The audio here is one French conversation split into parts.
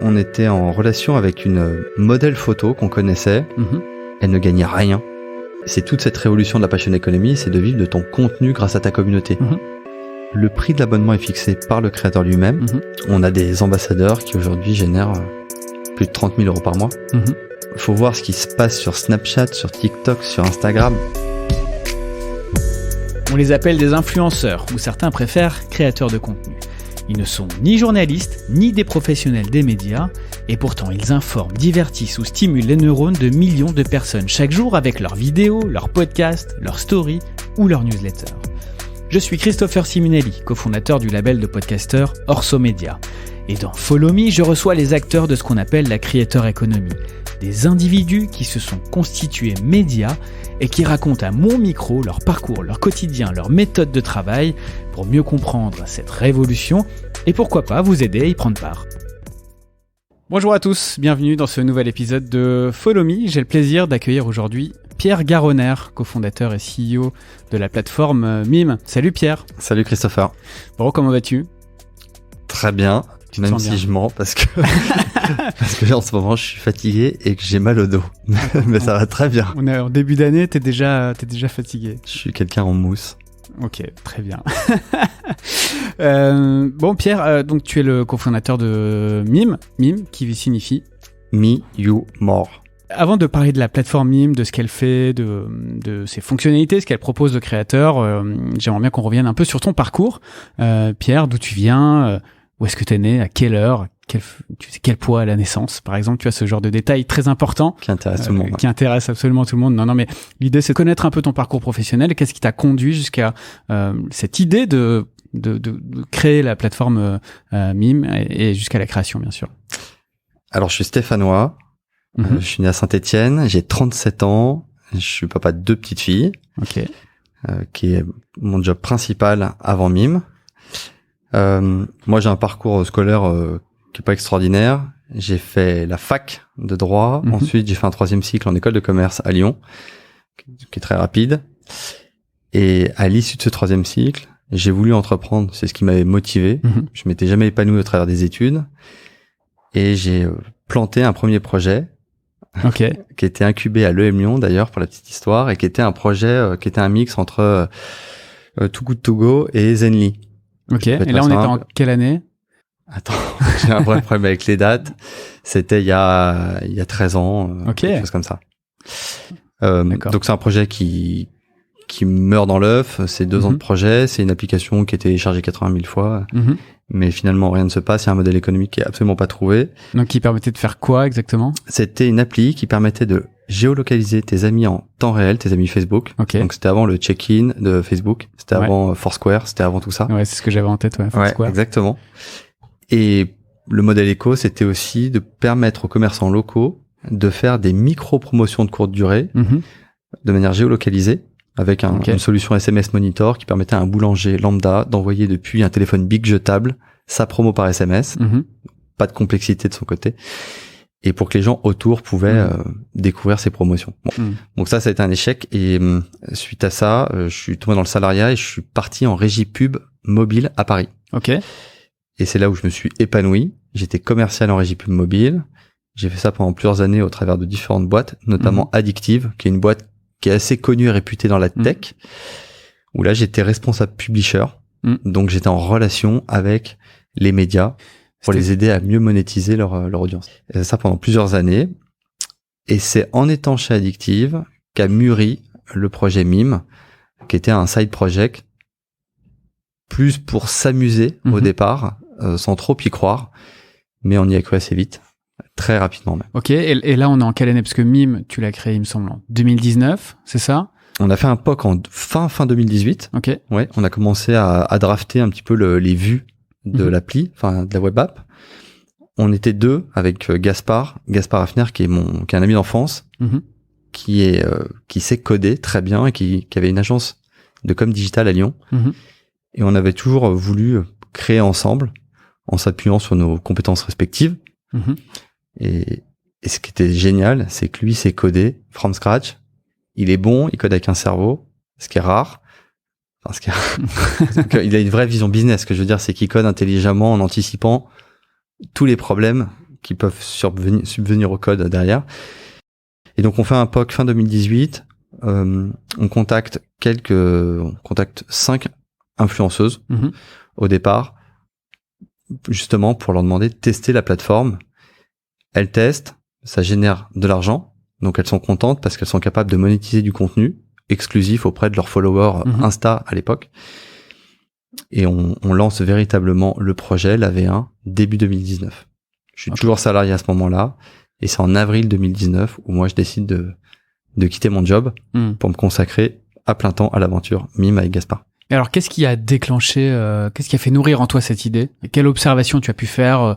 On était en relation avec une modèle photo qu'on connaissait. Elle ne gagnait rien. C'est toute cette révolution de la passion économie, c'est de vivre de ton contenu grâce à ta communauté. Le prix de l'abonnement est fixé par le créateur lui-même. On a des ambassadeurs qui aujourd'hui génèrent plus de 30 000 € par mois. Il faut voir ce qui se passe sur Snapchat, sur TikTok, sur Instagram. On les appelle des influenceurs, ou certains préfèrent créateurs de contenu. Ils ne sont ni journalistes, ni des professionnels des médias, et pourtant ils informent, divertissent ou stimulent les neurones de millions de personnes chaque jour avec leurs vidéos, leurs podcasts, leurs stories ou leurs newsletters. Je suis Christopher Simonelli, cofondateur du label de podcasteurs Orso Media. Et dans Follow Me, je reçois les acteurs de ce qu'on appelle la creator economy. Des individus qui se sont constitués médias et qui racontent à mon micro leur parcours, leur quotidien, leur méthode de travail pour mieux comprendre cette révolution et pourquoi pas vous aider à y prendre part. Bonjour à tous, bienvenue dans ce nouvel épisode de Follow Me. J'ai le plaisir d'accueillir aujourd'hui Pierre Garonner, cofondateur et CEO de la plateforme Mime. Salut Pierre. Salut Christopher. Bon, comment vas-tu ? Très bien, même si je mens parce que en ce moment je suis fatigué et que j'ai mal au dos. Mais ça va très bien. On est en début d'année, t'es déjà fatigué. Je suis quelqu'un en mousse. Ok, très bien. Bon Pierre, donc tu es le cofondateur de Mime qui signifie Me, You, More. Avant de parler de la plateforme Mime, de ce qu'elle fait, de ses fonctionnalités, ce qu'elle propose aux créateurs, j'aimerais bien qu'on revienne un peu sur ton parcours. Pierre, d'où tu viens, où est-ce que tu es né, à quelle heure, quel poids à la naissance, par exemple, tu as ce genre de détails très importants. Qui intéresse tout le monde. Qui intéresse absolument tout le monde. Non, mais l'idée c'est de connaître un peu ton parcours professionnel. Qu'est-ce qui t'a conduit jusqu'à cette idée de créer la plateforme Mime et jusqu'à la création, bien sûr. Alors, je suis stéphanois. Je suis né à Saint-Étienne, j'ai 37 ans, je suis papa de 2 petites filles, qui est mon job principal avant Mime. Moi, j'ai un parcours scolaire qui est pas extraordinaire. J'ai fait la fac de droit, ensuite j'ai fait un 3e cycle en école de commerce à Lyon, qui est très rapide. Et à l'issue de ce 3e cycle, j'ai voulu entreprendre, c'est ce qui m'avait motivé. Je m'étais jamais épanoui au travers des études. Et j'ai planté un premier projet. Qui était incubé à l'EM Lyon d'ailleurs pour la petite histoire et qui était un projet qui était un mix entre Too Good To Go et Zenly. Et là on était en quelle année ? Attends, j'ai un vrai problème avec les dates. C'était il y a 13 ans, quelque chose comme ça. Donc c'est un projet qui meurt dans l'œuf, c'est 2 ans de projet, c'est une application qui a été téléchargée 80 000 fois. Mais finalement, rien ne se passe. Il y a un modèle économique qui est absolument pas trouvé. Donc, qui permettait de faire quoi exactement ? C'était une appli qui permettait de géolocaliser tes amis en temps réel, tes amis Facebook. Donc, c'était avant le check-in de Facebook. C'était avant Foursquare. C'était avant tout ça. Ouais, c'est ce que j'avais en tête, Foursquare. Ouais, exactement. Et le modèle éco, c'était aussi de permettre aux commerçants locaux de faire des micro-promotions de courte durée de manière géolocalisée, avec une solution SMS Monitor qui permettait à un boulanger lambda d'envoyer depuis un téléphone big jetable sa promo par SMS. Pas de complexité de son côté. Et pour que les gens autour pouvaient découvrir ces promotions. Donc ça a été un échec. Et suite à ça, je suis tombé dans le salariat et je suis parti en régie pub mobile à Paris. Et c'est là où je me suis épanoui. J'étais commercial en régie pub mobile. J'ai fait ça pendant plusieurs années au travers de différentes boîtes, notamment Addictive, qui est une boîte qui est assez connu et réputé dans la tech, où là, j'étais responsable publisher. Donc, j'étais en relation avec les médias pour les aider à mieux monétiser leur audience. Et ça pendant plusieurs années. Et c'est en étant chez Addictive qu'a mûri le projet Mime, qui était un side project, plus pour s'amuser au départ, sans trop y croire, mais on y a cru assez vite. Très rapidement même. Et là on est en quelle année ? Parce que Mime, tu l'as créé il me semble en 2019, c'est ça ? On a fait un POC en fin 2018. Ouais, on a commencé à drafter un petit peu les vues de l'appli, enfin de la web app. On était 2 avec Gaspard Hafner qui est un ami d'enfance, qui sait coder très bien et qui avait une agence de com digital à Lyon. Et on avait toujours voulu créer ensemble en s'appuyant sur nos compétences respectives. Et ce qui était génial, c'est que lui sait coder from scratch. Il est bon, il code avec un cerveau, ce qui est rare. Il a une vraie vision business. Ce que je veux dire, c'est qu'il code intelligemment en anticipant tous les problèmes qui peuvent subvenir au code derrière. Et donc on fait un POC fin 2018. On contacte 5 influenceuses au départ, justement pour leur demander de tester la plateforme. Elles testent, ça génère de l'argent, donc elles sont contentes parce qu'elles sont capables de monétiser du contenu exclusif auprès de leurs followers Insta à l'époque. Et on lance véritablement le projet, la V1, début 2019. Je suis toujours salarié à ce moment-là, et c'est en avril 2019 où moi je décide de quitter mon job pour me consacrer à plein temps à l'aventure Mime avec Gaspard. Et alors, qu'est-ce qui a déclenché, qu'est-ce qui a fait nourrir en toi cette idée? Quelle observation tu as pu faire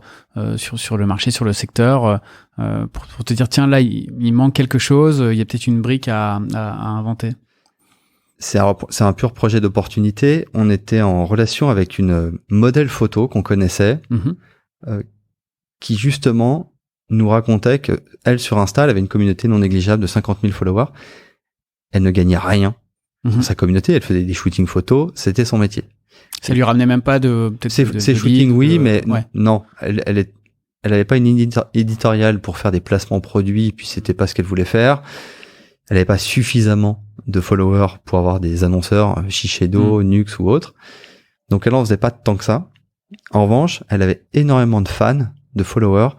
sur le marché, sur le secteur, pour te dire, tiens, là, il manque quelque chose, il y a peut-être une brique à inventer? C'est un pur projet d'opportunité. On était en relation avec une modèle photo qu'on connaissait, qui justement nous racontait que elle, sur Insta, elle avait une communauté non négligeable de 50 000 followers. Elle ne gagnait rien dans sa communauté. Elle faisait des shootings photos. C'était son métier. Ça lui ramenait même pas de... Ces shootings, oui, mais non. Elle avait pas une éditoriale pour faire des placements produits, puis c'était pas ce qu'elle voulait faire. Elle avait pas suffisamment de followers pour avoir des annonceurs, Shiseido, Nux ou autres. Donc elle en faisait pas tant que ça. En revanche, elle avait énormément de fans, de followers,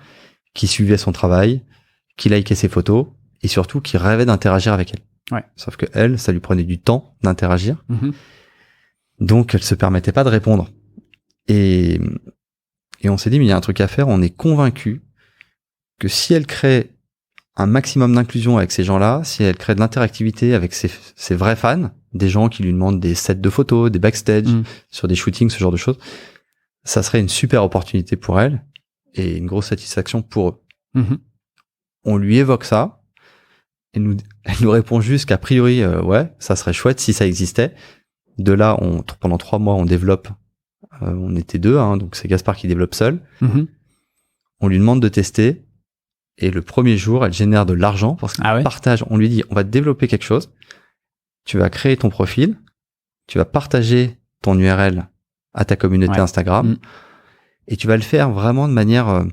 qui suivaient son travail, qui likaient ses photos, et surtout qui rêvaient d'interagir avec elle. Ouais. Sauf que elle, ça lui prenait du temps d'interagir. Donc elle se permettait pas de répondre. Et on s'est dit, mais il y a un truc à faire. On est convaincu que si elle crée un maximum d'inclusion avec ces gens-là, si elle crée de l'interactivité avec ses vrais fans, des gens qui lui demandent des sets de photos, des backstage, sur des shootings, ce genre de choses, ça serait une super opportunité pour elle et une grosse satisfaction pour eux. On lui évoque ça, et elle nous répond juste qu'a priori, ouais, ça serait chouette si ça existait. De là, pendant 3 mois, on développe. On était 2, donc c'est Gaspard qui développe seul. On lui demande de tester. Et le premier jour, elle génère de l'argent parce qu'elle partage. On lui dit, on va développer quelque chose. Tu vas créer ton profil. Tu vas partager ton URL à ta communauté Instagram. Et tu vas le faire vraiment de manière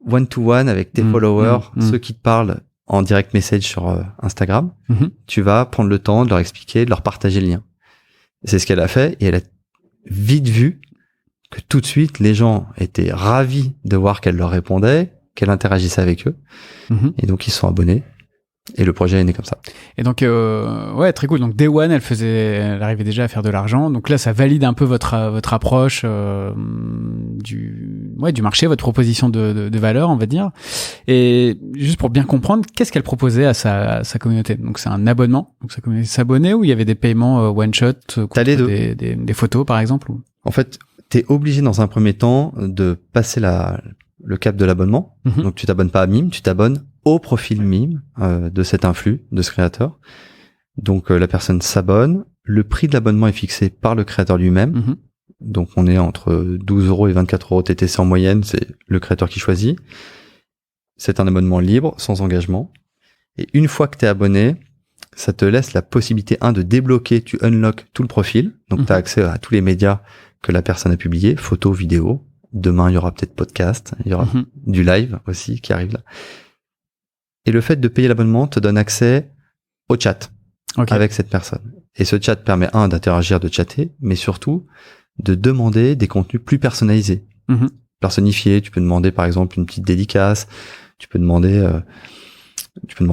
one-to-one avec tes followers, ceux qui te parlent en direct message sur Instagram. Tu vas prendre le temps de leur expliquer, de leur partager le lien. C'est ce qu'elle a fait et elle a vite vu que tout de suite, les gens étaient ravis de voir qu'elle leur répondait, qu'elle interagissait avec eux. Et donc, ils se sont abonnés. Et le projet est né comme ça. Et donc, ouais, très cool. Donc, Day One, elle arrivait déjà à faire de l'argent. Donc là, ça valide un peu votre approche du marché, votre proposition de valeur, on va dire. Et juste pour bien comprendre, qu'est-ce qu'elle proposait à sa communauté? Donc, c'est un abonnement. Donc, sa communauté s'abonnait ou il y avait des paiements one shot, t'as les deux. Des photos, par exemple? En fait, t'es obligé dans un premier temps de passer le cap de l'abonnement. Donc, tu t'abonnes pas à Mime, tu t'abonnes au profil Mime de cet influx, de ce créateur. Donc, la personne s'abonne. Le prix de l'abonnement est fixé par le créateur lui-même. Donc, on est entre 12 € et 24 € TTC en moyenne. C'est le créateur qui choisit. C'est un abonnement libre, sans engagement. Et une fois que t'es abonné, ça te laisse la possibilité, de débloquer, tu unlock tout le profil. Donc, t'as accès à tous les médias que la personne a publiés, photos, vidéos. Demain, il y aura peut-être podcast, il y aura du live aussi qui arrive là. Et le fait de payer l'abonnement te donne accès au chat avec cette personne. Et ce chat permet, d'interagir, de chatter, mais surtout de demander des contenus plus personnalisés, personnifiés. Tu peux demander par exemple une petite dédicace, tu peux demander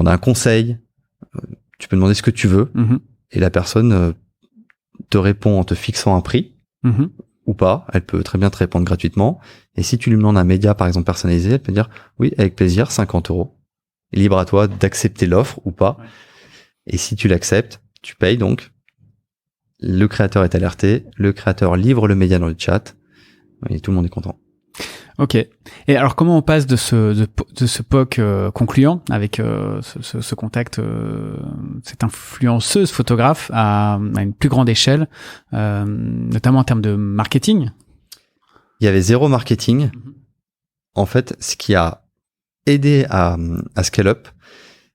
un conseil, tu peux demander ce que tu veux, et la personne te répond en te fixant un prix. Ou pas, elle peut très bien te répondre gratuitement. Et si tu lui demandes un média, par exemple, personnalisé, elle peut dire, oui, avec plaisir, 50 €. Libre à toi d'accepter l'offre ou pas. Et si tu l'acceptes, tu payes donc. Le créateur est alerté, le créateur livre le média dans le chat, et tout le monde est content. Ok. Et alors, comment on passe de ce POC concluant avec ce contact, cette influenceuse photographe à une plus grande échelle, notamment en termes de marketing? Il y avait 0 marketing. En fait, ce qui a aidé à scale up,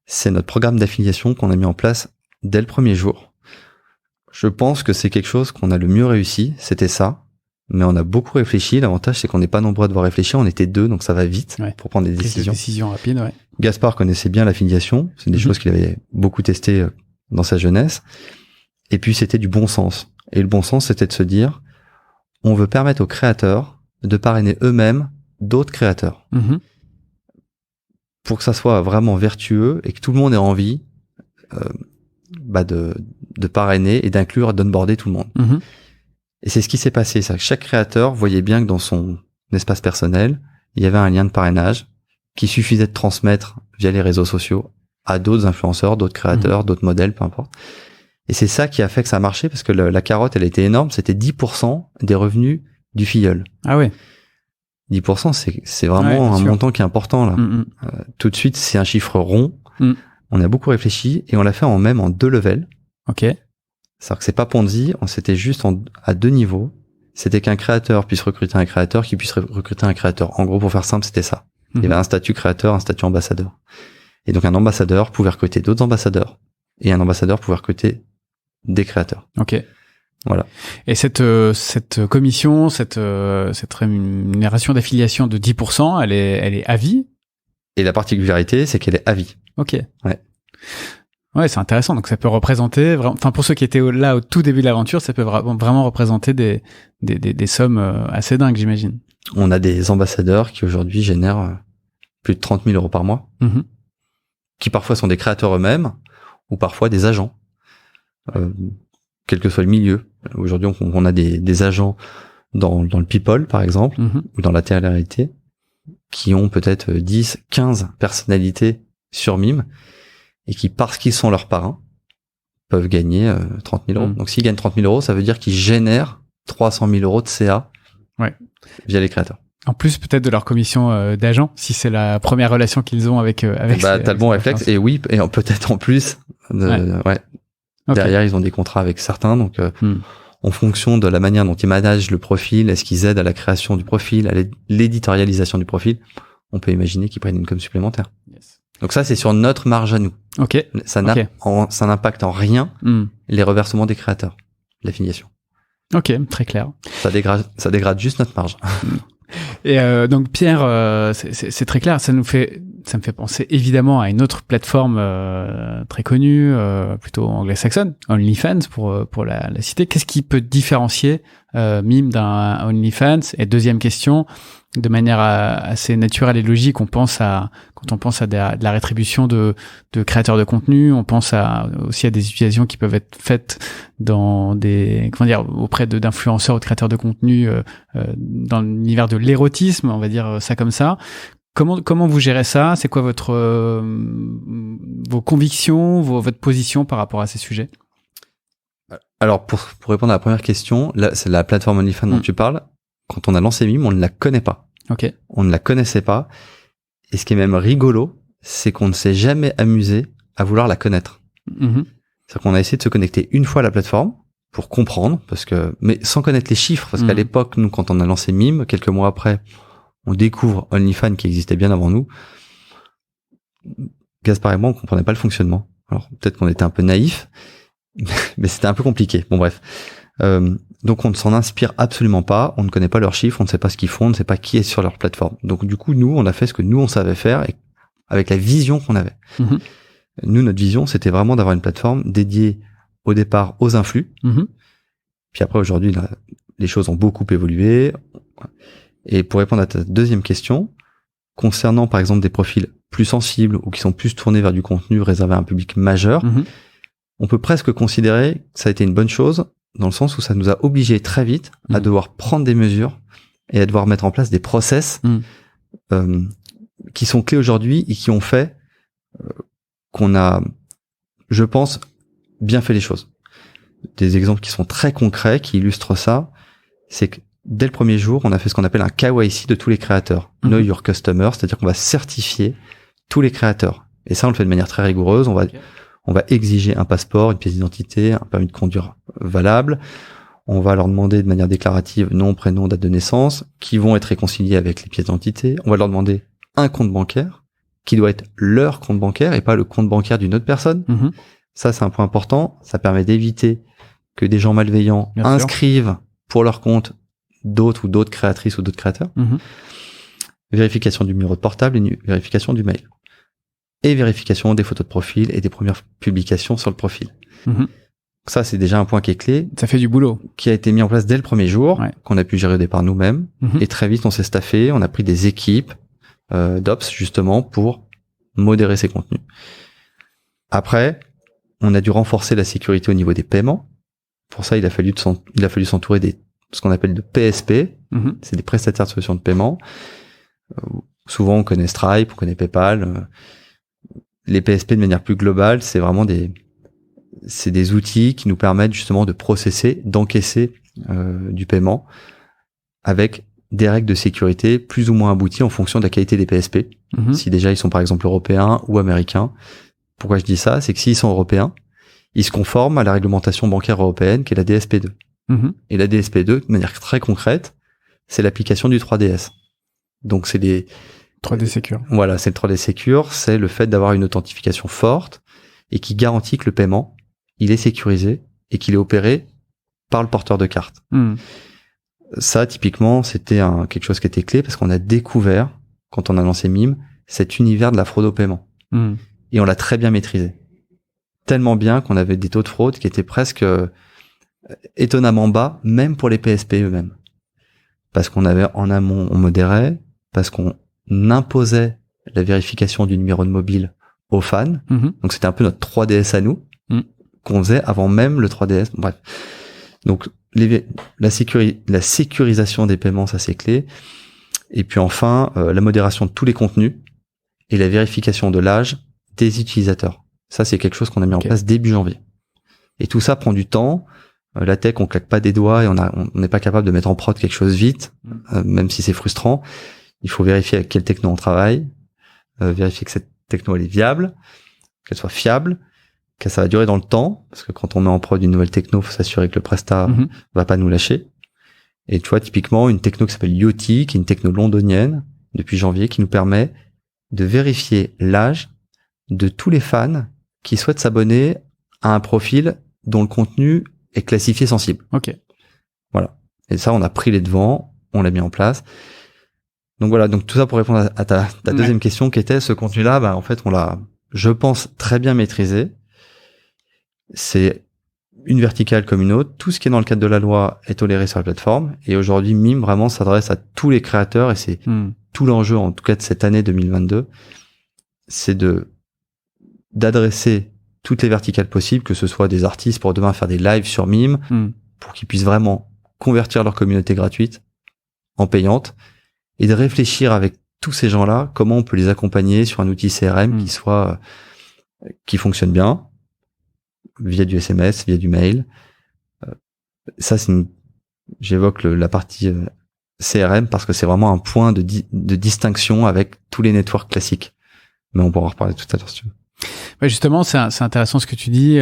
c'est notre programme d'affiliation qu'on a mis en place dès le premier jour. Je pense que c'est quelque chose qu'on a le mieux réussi, c'était ça. mais on a beaucoup réfléchi. L'avantage, c'est qu'on n'est pas nombreux à devoir réfléchir. On était 2, donc ça va vite pour prendre des décisions. Décisions rapides, ouais. Gaspard connaissait bien l'affiliation. C'est des choses qu'il avait beaucoup testées dans sa jeunesse. Et puis, c'était du bon sens. Et le bon sens, c'était de se dire, on veut permettre aux créateurs de parrainer eux-mêmes d'autres créateurs. Pour que ça soit vraiment vertueux et que tout le monde ait envie de parrainer et d'inclure, d'onboarder tout le monde. Et c'est ce qui s'est passé. C'est que chaque créateur voyait bien que dans son espace personnel, il y avait un lien de parrainage qui suffisait de transmettre via les réseaux sociaux à d'autres influenceurs, d'autres créateurs, d'autres modèles, peu importe. Et c'est ça qui a fait que ça a marché, parce que la carotte, elle était énorme. C'était 10% des revenus du filleul. Ah ouais. 10%, c'est vraiment un montant qui est important, là. Tout de suite, c'est un chiffre rond. On a beaucoup réfléchi et on l'a fait même en 2 levels. Ok. C'est-à-dire que c'est pas Ponzi, on s'était juste à 2 niveaux. C'était qu'un créateur puisse recruter un créateur qui puisse recruter un créateur. En gros, pour faire simple, c'était ça. Il y avait un statut créateur, un statut ambassadeur. Et donc, un ambassadeur pouvait recruter d'autres ambassadeurs. Et un ambassadeur pouvait recruter des créateurs. Ok. Voilà. Et cette commission, cette rémunération d'affiliation de 10%, elle est à vie? Et la particularité, c'est qu'elle est à vie. Ok. Ouais. Ouais, c'est intéressant. Donc, ça peut représenter, enfin, pour ceux qui étaient là au tout début de l'aventure, ça peut vraiment représenter des sommes assez dingues, j'imagine. On a des ambassadeurs qui aujourd'hui génèrent plus de 30 000 euros par mois, qui parfois sont des créateurs eux-mêmes, ou parfois des agents, quel que soit le milieu. Aujourd'hui, on a des agents dans le people, par exemple, ou dans la télé-réalité, qui ont peut-être 10, 15 personnalités sur Mime, et qui, parce qu'ils sont leurs parrains, peuvent gagner 30 000 euros. Donc, s'ils gagnent 30 000 euros, ça veut dire qu'ils génèrent 300 000 euros de CA via les créateurs. En plus, peut-être de leur commission d'agent, si c'est la première relation qu'ils ont avec t'as le bon réflexe. Et oui, et peut-être en plus, Okay. Derrière, ils ont des contrats avec certains, donc en fonction de la manière dont ils managent le profil, est-ce qu'ils aident à la création du profil, à l'éditorialisation du profil, on peut imaginer qu'ils prennent une com supplémentaire. Yes. Donc ça, c'est sur notre marge à nous. Ok. Ça n'impacte en rien les reversements des créateurs, l'affiliation. Ok, très clair. Ça dégrade juste notre marge. Et donc Pierre, c'est très clair. Ça me fait penser évidemment à une autre plateforme très connue, plutôt anglo-saxonne, OnlyFans pour la citer. Qu'est-ce qui peut différencier Mime d'un OnlyFans? Et deuxième question, de manière assez naturelle et logique, quand on pense à de la rétribution de créateurs de contenu, on pense aussi à des utilisations qui peuvent être faites dans auprès d'influenceurs ou de créateurs de contenu dans l'univers de l'érotisme, on va dire ça comme ça. Comment vous gérez ça? C'est quoi vos convictions, votre position par rapport à ces sujets? Alors, pour répondre à la première question, là, c'est la plateforme OnlyFans dont tu parles. Quand on a lancé Mime, on ne la connaît pas. Ok. On ne la connaissait pas. Et ce qui est même rigolo, c'est qu'on ne s'est jamais amusé à vouloir la connaître. C'est-à-dire qu'on a essayé de se connecter une fois à la plateforme pour comprendre, mais sans connaître les chiffres, parce qu'à l'époque, nous, quand on a lancé Mime, quelques mois après, on découvre OnlyFans qui existait bien avant nous. Gaspard et moi, on comprenait pas le fonctionnement. Alors, peut-être qu'on était un peu naïfs, mais c'était un peu compliqué. Bon, bref. Donc, on ne s'en inspire absolument pas. On ne connaît pas leurs chiffres. On ne sait pas ce qu'ils font. On ne sait pas qui est sur leur plateforme. Donc, du coup, nous, on a fait ce que nous, on savait faire et avec la vision qu'on avait. Nous, notre vision, c'était vraiment d'avoir une plateforme dédiée au départ aux influx. Puis après, aujourd'hui, les choses ont beaucoup évolué. Et pour répondre à ta deuxième question, concernant par exemple des profils plus sensibles ou qui sont plus tournés vers du contenu réservé à un public majeur, on peut presque considérer que ça a été une bonne chose dans le sens où ça nous a obligés très vite à devoir prendre des mesures et à devoir mettre en place des process qui sont clés aujourd'hui et qui ont fait qu'on a, je pense, bien fait les choses. Des exemples qui sont très concrets, qui illustrent ça, c'est que dès le premier jour, on a fait ce qu'on appelle un KYC de tous les créateurs. Know Your Customer, c'est-à-dire qu'on va certifier tous les créateurs. Et ça, on le fait de manière très rigoureuse. On va exiger un passeport, une pièce d'identité, un permis de conduire valable. On va leur demander de manière déclarative nom, prénom, date de naissance, qui vont être réconciliés avec les pièces d'identité. On va leur demander un compte bancaire, qui doit être leur compte bancaire et pas le compte bancaire d'une autre personne. Ça, c'est un point important. Ça permet d'éviter que des gens malveillants inscrivent pour leur compte d'autres créatrices ou d'autres créateurs. Vérification du numéro de portable et vérification du mail. Et vérification des photos de profil et des premières publications sur le profil. Ça, c'est déjà un point qui est clé. Ça fait du boulot. Qui a été mis en place dès le premier jour, qu'on a pu gérer au départ nous-mêmes. Et très vite, on s'est staffé, on a pris des équipes d'ops, justement, pour modérer ces contenus. Après, on a dû renforcer la sécurité au niveau des paiements. Pour ça, il a fallu s'entourer ce qu'on appelle de PSP. C'est des prestataires de solutions de paiement. Souvent, on connaît Stripe, on connaît PayPal. Les PSP, de manière plus globale, c'est vraiment des outils qui nous permettent justement de processer, d'encaisser du paiement avec des règles de sécurité plus ou moins abouties en fonction de la qualité des PSP. Si déjà ils sont par exemple européens ou américains. Pourquoi je dis ça? C'est que s'ils sont européens, ils se conforment à la réglementation bancaire européenne qui est la DSP2. Et la DSP2, de manière très concrète, c'est l'application du 3DS. Donc c'est les 3D Secure. Voilà, c'est le 3D Secure, c'est le fait d'avoir une authentification forte et qui garantit que le paiement, il est sécurisé et qu'il est opéré par le porteur de carte. Ça, typiquement, c'était quelque chose qui était clé parce qu'on a découvert, quand on a lancé Mime, cet univers de la fraude au paiement. Et on l'a très bien maîtrisé. Tellement bien qu'on avait des taux de fraude qui étaient presque étonnamment bas, même pour les PSP eux-mêmes. Parce qu'on avait en amont, on modérait, parce qu'on imposait la vérification du numéro de mobile aux fans. Donc c'était un peu notre 3DS à nous, qu'on faisait avant même le 3DS. Bref. Donc la sécurisation des paiements, ça c'est clé. Et puis enfin, la modération de tous les contenus et la vérification de l'âge des utilisateurs. Ça c'est quelque chose qu'on a mis en place début janvier. Et tout ça prend du temps. La tech, on claque pas des doigts et on n'est pas capable de mettre en prod quelque chose vite, même si c'est frustrant. Il faut vérifier avec quelle techno on travaille, vérifier que cette techno elle est viable, qu'elle soit fiable, que ça va durer dans le temps, parce que quand on met en prod une nouvelle techno, faut s'assurer que le prestat va pas nous lâcher. Et tu vois, typiquement, une techno qui s'appelle Yoti, qui est une techno londonienne, depuis janvier, qui nous permet de vérifier l'âge de tous les fans qui souhaitent s'abonner à un profil dont le contenu est classifié sensible. Voilà. Et ça, on a pris les devants, on l'a mis en place. Donc voilà, donc tout ça pour répondre à ta deuxième question qui était ce contenu-là, en fait, on l'a, je pense, très bien maîtrisé. C'est une verticale comme une autre. Tout ce qui est dans le cadre de la loi est toléré sur la plateforme. Et aujourd'hui, Mime vraiment s'adresse à tous les créateurs et c'est tout l'enjeu, en tout cas de cette année 2022, c'est d'adresser toutes les verticales possibles, que ce soit des artistes pour demain faire des lives sur Mime, pour qu'ils puissent vraiment convertir leur communauté gratuite en payante, et de réfléchir avec tous ces gens-là comment on peut les accompagner sur un outil CRM qui fonctionne bien, via du SMS, via du mail. Ça, j'évoque la partie CRM parce que c'est vraiment un point de distinction avec tous les networks classiques. Mais on pourra en reparler tout à l'heure si tu veux. Ouais, justement, c'est intéressant ce que tu dis. Et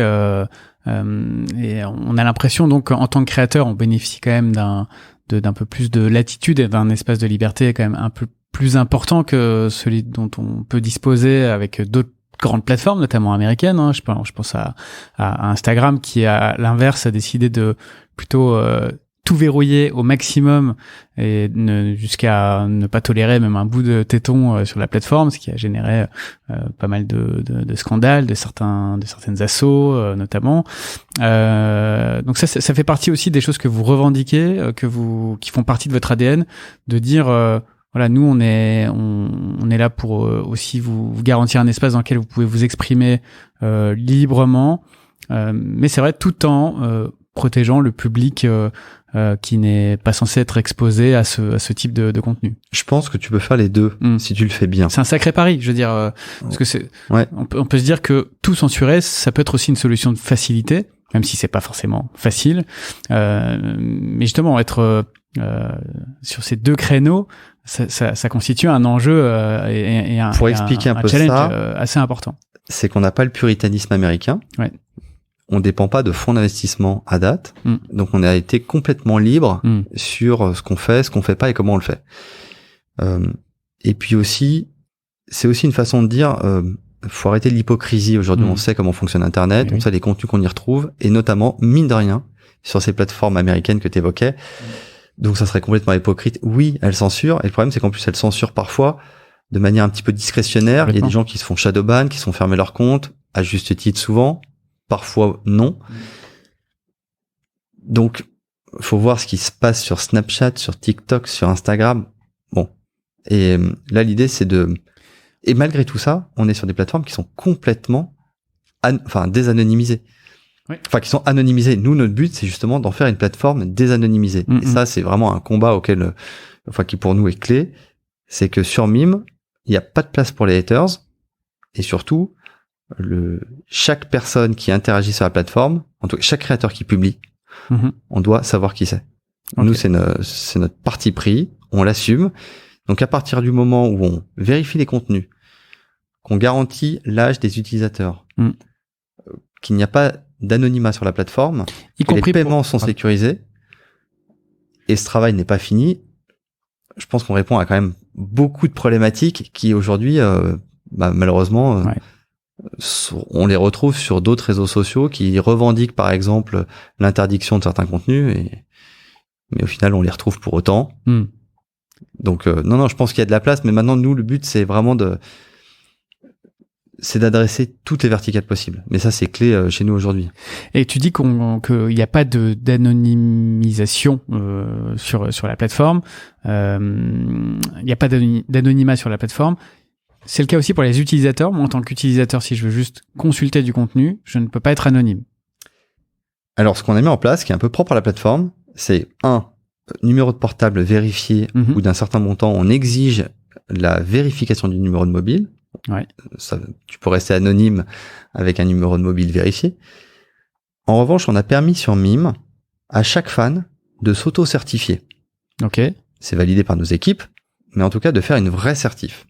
on a l'impression, donc, en tant que créateur, on bénéficie quand même d'un peu plus de latitude et d'un espace de liberté quand même un peu plus important que celui dont on peut disposer avec d'autres grandes plateformes, notamment américaines. Je pense à Instagram qui, à l'inverse, a décidé de plutôt tout verrouiller au maximum et jusqu'à ne pas tolérer même un bout de téton sur la plateforme, ce qui a généré pas mal de scandales, de certaines assos notamment. Donc ça fait partie aussi des choses que vous revendiquez, qui font partie de votre ADN, de dire voilà, nous on est là pour aussi vous garantir un espace dans lequel vous pouvez vous exprimer librement, mais c'est vrai tout en protégeant le public qui n'est pas censé être exposé à ce type de contenu. Je pense que tu peux faire les deux si tu le fais bien. C'est un sacré pari, je veux dire, parce que on peut se dire que tout censurer, ça peut être aussi une solution de facilité, même si c'est pas forcément facile. Mais justement, être sur ces deux créneaux, ça constitue un enjeu et un challenge assez important. C'est qu'on n'a pas le puritanisme américain. On dépend pas de fonds d'investissement à date, donc on a été complètement libre sur ce qu'on fait pas et comment on le fait. Et puis aussi, c'est aussi une façon de dire, faut arrêter l'hypocrisie. Aujourd'hui, on sait comment fonctionne Internet, on sait les contenus qu'on y retrouve, et notamment, mine de rien, sur ces plateformes américaines que tu évoquais, Donc ça serait complètement hypocrite. Oui, elle censure, et le problème c'est qu'en plus elle censure parfois de manière un petit peu discrétionnaire. Il y a des gens qui se font shadowban, qui se font fermer leur compte, à juste titre souvent, parfois non. Donc faut voir ce qui se passe sur Snapchat, sur TikTok, sur Instagram. Bon, et là l'idée c'est et malgré tout ça, on est sur des plateformes qui sont complètement désanonymisées. Oui. Enfin, qui sont anonymisées. Nous, notre but, c'est justement d'en faire une plateforme désanonymisée. Et ça, c'est vraiment un combat qui pour nous est clé. C'est que sur Mime, il n'y a pas de place pour les haters. Et surtout, chaque personne qui interagit sur la plateforme, en tout cas, chaque créateur qui publie, on doit savoir qui c'est. Okay. Nous, c'est notre parti pris. On l'assume. Donc, à partir du moment où on vérifie les contenus, qu'on garantit l'âge des utilisateurs, qu'il n'y a pas d'anonymat sur la plateforme, que les paiements sont sécurisés, et ce travail n'est pas fini, je pense qu'on répond à quand même beaucoup de problématiques qui aujourd'hui, malheureusement, on les retrouve sur d'autres réseaux sociaux qui revendiquent par exemple l'interdiction de certains contenus, mais au final on les retrouve pour autant. Donc non, je pense qu'il y a de la place, mais maintenant nous le but c'est vraiment c'est d'adresser toutes les verticales possibles. Mais ça, c'est clé chez nous aujourd'hui. Et tu dis qu'il n'y a pas d'anonymisation sur la plateforme. Il n'y a pas d'anonymat sur la plateforme. C'est le cas aussi pour les utilisateurs. Moi, en tant qu'utilisateur, si je veux juste consulter du contenu, je ne peux pas être anonyme. Alors, ce qu'on a mis en place, qui est un peu propre à la plateforme, c'est numéro de portable vérifié ou d'un certain montant. On exige la vérification du numéro de mobile. Ouais. Ça, tu peux rester anonyme avec un numéro de mobile vérifié. En revanche, on a permis sur Mime à chaque fan de s'auto-certifier. Ok. C'est validé par nos équipes, mais en tout cas de faire une vraie certif.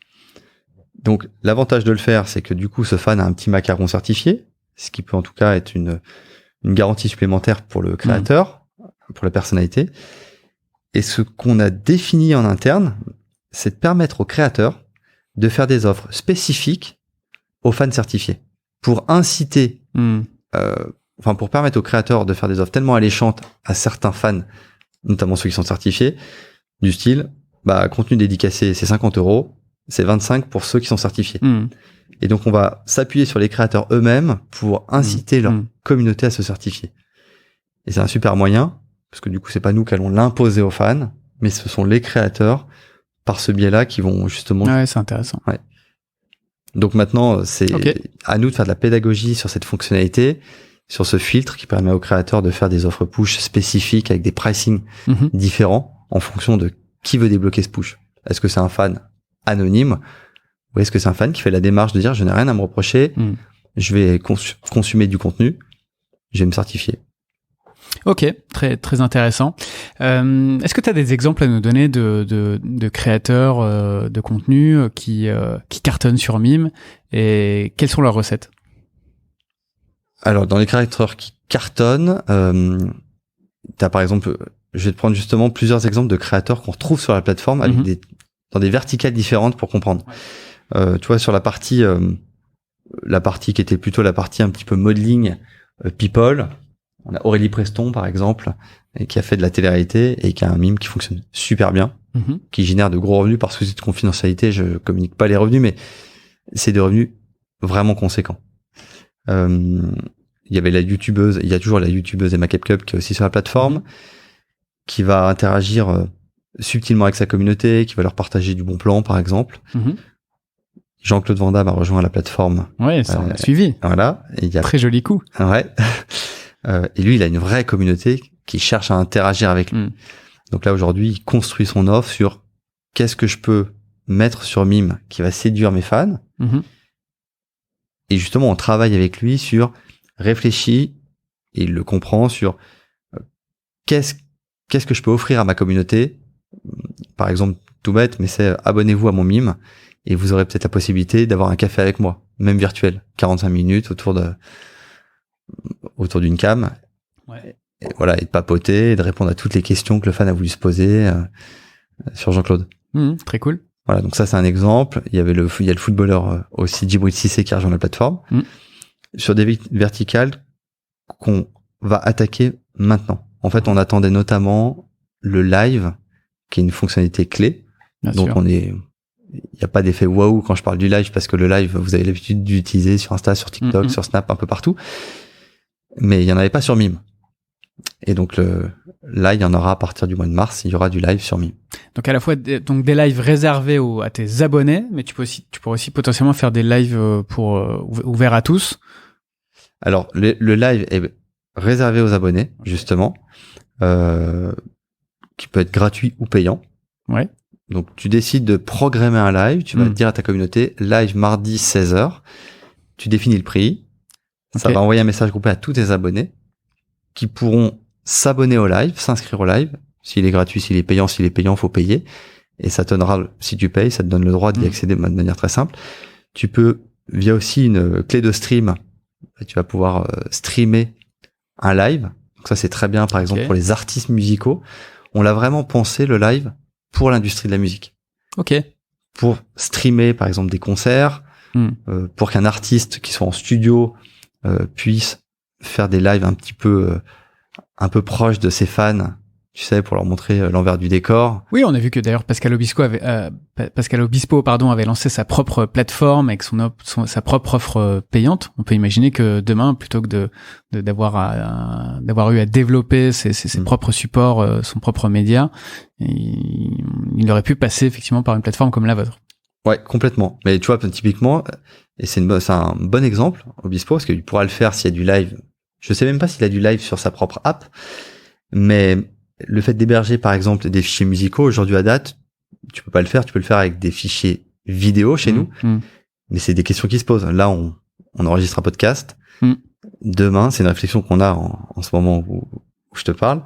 Donc l'avantage de le faire, c'est que du coup ce fan a un petit macaron certifié, ce qui peut en tout cas être une garantie supplémentaire pour le créateur, pour la personnalité. Et ce qu'on a défini en interne, c'est de permettre au créateur de faire des offres spécifiques aux fans certifiés pour inciter, pour permettre aux créateurs de faire des offres tellement alléchantes à certains fans, notamment ceux qui sont certifiés, du style, contenu dédicacé, c'est 50 €, c'est 25 pour ceux qui sont certifiés. Et donc, on va s'appuyer sur les créateurs eux-mêmes pour inciter leur communauté à se certifier. Et c'est un super moyen, parce que du coup, c'est pas nous qui allons l'imposer aux fans, mais ce sont les créateurs par ce biais-là qui vont justement... Ouais, c'est intéressant. Ouais. Donc maintenant, c'est à nous de faire de la pédagogie sur cette fonctionnalité, sur ce filtre qui permet aux créateurs de faire des offres push spécifiques avec des pricing différents en fonction de qui veut débloquer ce push. Est-ce que c'est un fan anonyme ou est-ce que c'est un fan qui fait la démarche de dire je n'ai rien à me reprocher, je vais consommer du contenu, je vais me certifier. Ok, très très intéressant. Est-ce que tu as des exemples à nous donner de créateurs de contenu qui cartonnent sur Mime et quelles sont leurs recettes? Alors dans les créateurs qui cartonnent, t'as par exemple, je vais te prendre justement plusieurs exemples de créateurs qu'on retrouve sur la plateforme avec dans des verticales différentes pour comprendre. Tu vois, sur la partie qui était plutôt la partie un petit peu modeling people. On a Aurélie Preston, par exemple, qui a fait de la télé-réalité et qui a un mime qui fonctionne super bien, qui génère de gros revenus par souci de confidentialité. Je communique pas les revenus, mais c'est des revenus vraiment conséquents. Il y avait la youtubeuse, il y a toujours la youtubeuse Emma Cup qui est aussi sur la plateforme, qui va interagir subtilement avec sa communauté, qui va leur partager du bon plan, par exemple. Jean-Claude Van Damme a rejoint la plateforme. Ouais, ça on a suivi. Voilà. Et il y a... Très joli coup. Ouais. Et lui, il a une vraie communauté qui cherche à interagir avec lui. Donc là, aujourd'hui, il construit son offre sur qu'est-ce que je peux mettre sur Mime qui va séduire mes fans. Et justement, on travaille avec lui sur réfléchit, et il le comprend sur qu'est-ce que je peux offrir à ma communauté. Par exemple, tout bête, mais c'est abonnez-vous à mon Mime et vous aurez peut-être la possibilité d'avoir un café avec moi, même virtuel, 45 minutes autour d'une cam, et voilà, et de papoter, et de répondre à toutes les questions que le fan a voulu se poser sur Jean-Claude. Très cool. Voilà, donc ça c'est un exemple. Il y a le footballeur aussi Djibril Cissé qui a rejoint la plateforme sur des verticales qu'on va attaquer maintenant. En fait, on attendait notamment le live, qui est une fonctionnalité clé. Bien donc sûr. il n'y a pas d'effet waouh quand je parle du live, parce que le live, vous avez l'habitude d'utiliser sur Insta, sur TikTok, sur Snap, un peu partout. Mais il n'y en avait pas sur Mime. Et donc là, il y en aura à partir du mois de mars, il y aura du live sur Mime. Donc à la fois donc des lives réservés à tes abonnés, mais tu pourrais aussi potentiellement faire des lives ouverts à tous. Alors le live est réservé aux abonnés, justement, qui peut être gratuit ou payant. Ouais. Donc tu décides de programmer un live, tu vas dire à ta communauté live mardi 16h, tu définis le prix, ça va envoyer un message groupé à tous tes abonnés qui pourront s'abonner au live, s'inscrire au live, s'il est gratuit, s'il est payant, faut payer, et ça te donnera, si tu payes, ça te donne le droit d'y accéder de manière très simple. Tu peux, via aussi une clé de stream, tu vas pouvoir streamer un live. Donc ça c'est très bien, par exemple pour les artistes musicaux, on l'a vraiment pensé le live pour l'industrie de la musique. Ok. Pour streamer par exemple des concerts, pour qu'un artiste qui soit en studio puisse faire des lives un peu proches de ses fans, tu sais, pour leur montrer l'envers du décor. Oui, on a vu que d'ailleurs Pascal Obispo avait lancé sa propre plateforme avec sa propre offre payante. On peut imaginer que demain, plutôt que d'avoir eu à développer ses propres supports, son propre média, il aurait pu passer effectivement par une plateforme comme la vôtre. Ouais, complètement. Mais tu vois, typiquement, et c'est un bon exemple, Obispo, parce qu'il pourra le faire s'il y a du live. Je sais même pas s'il a du live sur sa propre app, mais le fait d'héberger, par exemple, des fichiers musicaux, aujourd'hui à date, tu peux pas le faire, tu peux le faire avec des fichiers vidéo chez nous, mais c'est des questions qui se posent. Là, on enregistre un podcast. Demain, c'est une réflexion qu'on a en ce moment où je te parle,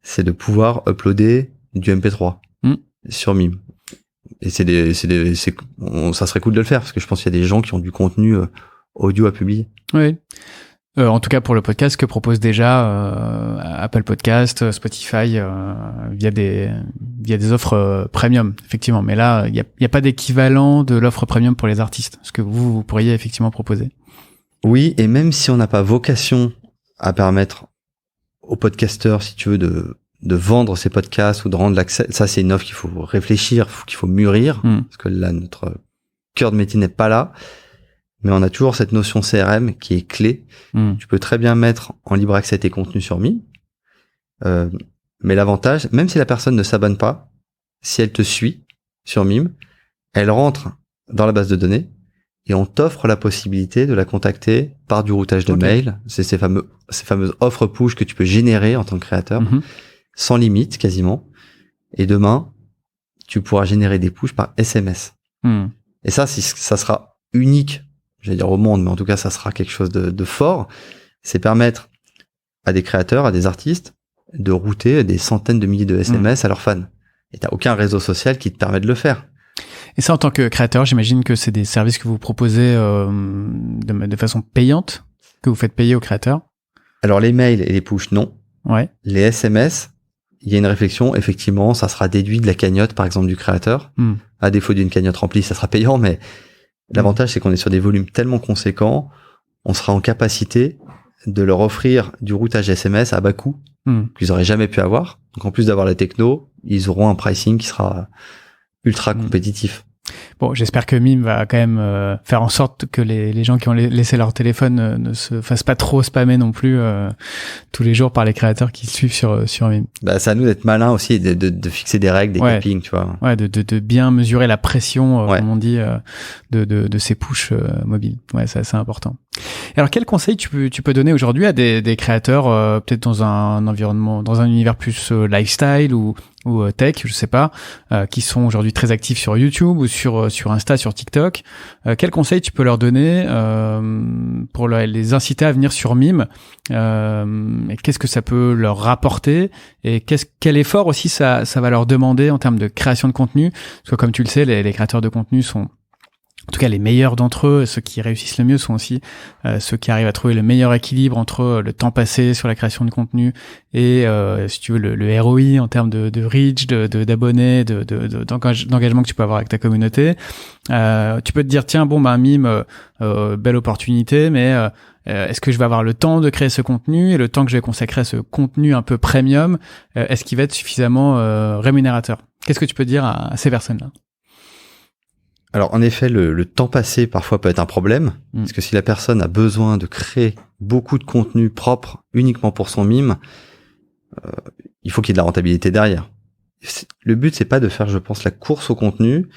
c'est de pouvoir uploader du MP3 sur Mime. Et ça serait cool de le faire, parce que je pense qu'il y a des gens qui ont du contenu audio à publier. Oui. En tout cas, pour le podcast, que propose déjà Apple Podcast, Spotify, via des offres premium, effectivement. Mais là, il y a pas d'équivalent de l'offre premium pour les artistes, ce que vous pourriez effectivement proposer. Oui, et même si on n'a pas vocation à permettre aux podcasteurs, si tu veux, de vendre ces podcasts ou de rendre l'accès, ça c'est une offre qu'il faut réfléchir, qu'il faut mûrir, parce que là, notre cœur de métier n'est pas là. Mais on a toujours cette notion CRM qui est clé. Tu peux très bien mettre en libre accès tes contenus sur Mime. Mais l'avantage, même si la personne ne s'abonne pas, si elle te suit sur Mime, elle rentre dans la base de données et on t'offre la possibilité de la contacter par du routage de mail. C'est ces fameuses offres push que tu peux générer en tant que créateur, sans limite quasiment. Et demain, tu pourras générer des push par SMS. Et ça sera unique, j'allais dire au monde, mais en tout cas, ça sera quelque chose de fort. C'est permettre à des créateurs, à des artistes, de router des centaines de milliers de SMS à leurs fans. Et t'as aucun réseau social qui te permet de le faire. Et ça, en tant que créateur, j'imagine que c'est des services que vous proposez de façon payante, que vous faites payer aux créateurs. Alors, les mails et les push, non. Ouais. Les SMS, il y a une réflexion. Effectivement, ça sera déduit de la cagnotte, par exemple, du créateur. À défaut d'une cagnotte remplie, ça sera payant, mais l'avantage, c'est qu'on est sur des volumes tellement conséquents, on sera en capacité de leur offrir du routage SMS à bas coût qu'ils auraient jamais pu avoir. Donc, en plus d'avoir la techno, ils auront un pricing qui sera ultra compétitif. Bon, j'espère que Mime va quand même faire en sorte que les gens qui ont laissé leur téléphone ne se fassent pas trop spammer non plus tous les jours par les créateurs qui suivent sur Mime. Bah, c'est à nous d'être malins aussi, de fixer des règles, des cappings, tu vois. Ouais, de bien mesurer la pression, comme on dit, de ces pushs mobiles. Ouais, c'est important. Et alors, quel conseil tu peux donner aujourd'hui à des créateurs, peut-être dans un environnement, dans un univers plus lifestyle ou tech, je sais pas, qui sont aujourd'hui très actifs sur YouTube ou sur Insta, sur TikTok. Quel conseil tu peux leur donner pour les inciter à venir sur Mime, et qu'est-ce que ça peut leur rapporter, et quel effort aussi ça va leur demander en termes de création de contenu, parce que comme tu le sais, les créateurs de contenu sont tout cas les meilleurs d'entre eux, ceux qui réussissent le mieux sont aussi ceux qui arrivent à trouver le meilleur équilibre entre le temps passé sur la création de contenu et si tu veux le ROI en termes de reach, d'abonnés, d'engagement que tu peux avoir avec ta communauté. Tu peux te dire tiens Mime, belle opportunité, mais est-ce que je vais avoir le temps de créer ce contenu et le temps que je vais consacrer à ce contenu un peu premium, est-ce qu'il va être suffisamment rémunérateur? Qu'est-ce que tu peux dire à ces personnes-là? Alors en effet, le temps passé parfois peut être un problème, parce que si la personne a besoin de créer beaucoup de contenu propre uniquement pour son mime, il faut qu'il y ait de la rentabilité derrière. Le but c'est pas de faire, je pense, la course au contenu.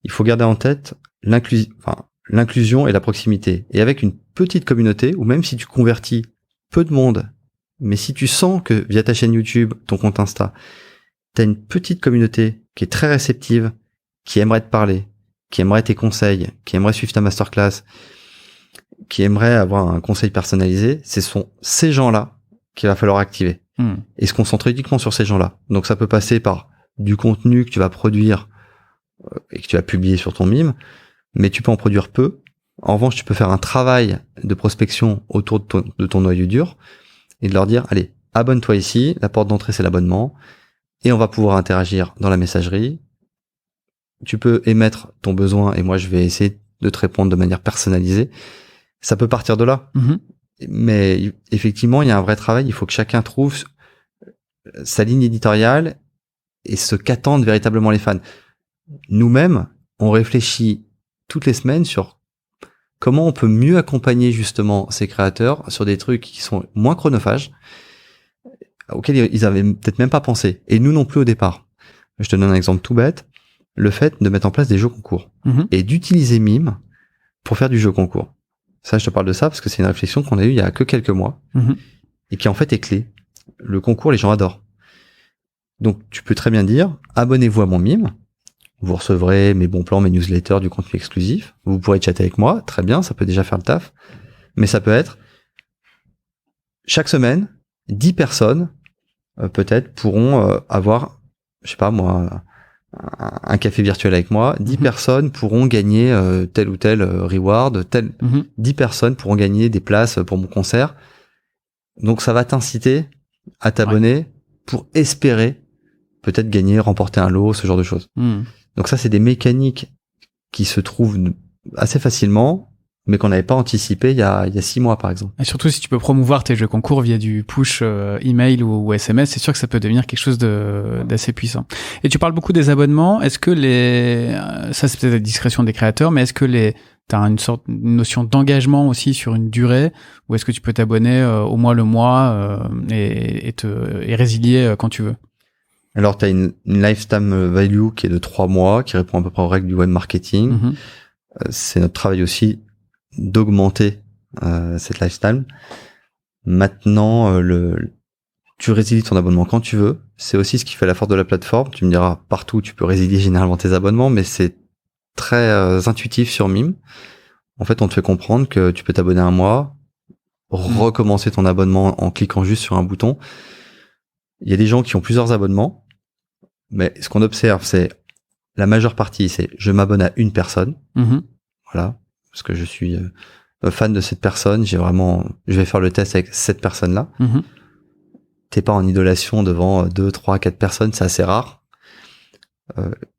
Il faut garder en tête l'inclusion et la proximité. Et avec une petite communauté, ou même si tu convertis peu de monde, mais si tu sens que via ta chaîne YouTube, ton compte Insta, t'as une petite communauté qui est très réceptive, qui aimerait te parler, qui aimerait tes conseils, qui aimerait suivre ta masterclass, qui aimerait avoir un conseil personnalisé, ce sont ces gens-là qu'il va falloir activer. Et se concentrer uniquement sur ces gens-là. Donc ça peut passer par du contenu que tu vas produire et que tu vas publier sur ton mime, mais tu peux en produire peu. En revanche, tu peux faire un travail de prospection autour de ton noyau dur et de leur dire, allez, abonne-toi ici, la porte d'entrée c'est l'abonnement, et on va pouvoir interagir dans la messagerie. Tu peux émettre ton besoin et moi je vais essayer de te répondre de manière personnalisée. Ça peut partir de là. Mais effectivement, il y a un vrai travail. Il faut que chacun trouve sa ligne éditoriale et ce qu'attendent véritablement les fans. Nous-mêmes, on réfléchit toutes les semaines sur comment on peut mieux accompagner justement ces créateurs sur des trucs qui sont moins chronophages, auxquels ils avaient peut-être même pas pensé. Et nous non plus au départ. Je te donne un exemple tout bête. Le fait de mettre en place des jeux concours et d'utiliser Mime pour faire du jeu concours. Ça, je te parle de ça parce que c'est une réflexion qu'on a eue il y a que quelques mois et qui en fait est clé. Le concours, les gens adorent. Donc, tu peux très bien dire, abonnez-vous à mon Mime. Vous recevrez mes bons plans, mes newsletters, du contenu exclusif. Vous pourrez chatter avec moi. Très bien, ça peut déjà faire le taf. Mais ça peut être, chaque semaine, 10 personnes, peut-être, pourront avoir, je sais pas moi, un café virtuel avec moi, 10 personnes pourront gagner tel ou tel reward, 10 personnes pourront gagner des places pour mon concert. Donc ça va t'inciter à t'abonner pour espérer peut-être gagner, remporter un lot, ce genre de choses. Donc ça, c'est des mécaniques qui se trouvent assez facilement, mais qu'on n'avait pas anticipé il y a 6 mois, par exemple. Et surtout, si tu peux promouvoir tes jeux concours via du push email ou SMS, c'est sûr que ça peut devenir quelque chose d'assez puissant. Et tu parles beaucoup des abonnements. Est-ce que ça c'est peut-être la discrétion des créateurs, mais est-ce que t'as une notion d'engagement aussi sur une durée, ou est-ce que tu peux t'abonner au mois le mois et résilier quand tu veux? Alors, t'as une lifetime value qui est de 3 mois, qui répond à peu près aux règles du web marketing. C'est notre travail aussi d'augmenter cette lifestyle. Maintenant, tu résilies ton abonnement quand tu veux. C'est aussi ce qui fait la force de la plateforme. Tu me diras, partout tu peux résilier généralement tes abonnements, mais c'est très intuitif sur Mime. En fait, on te fait comprendre que tu peux t'abonner un mois, recommencer ton abonnement en cliquant juste sur un bouton. Il y a des gens qui ont plusieurs abonnements, mais ce qu'on observe, c'est la majeure partie, c'est je m'abonne à une personne. Voilà. Parce que je suis fan de cette personne, je vais faire le test avec cette personne-là. T'es pas en idolation devant 2, 3, 4 personnes, c'est assez rare.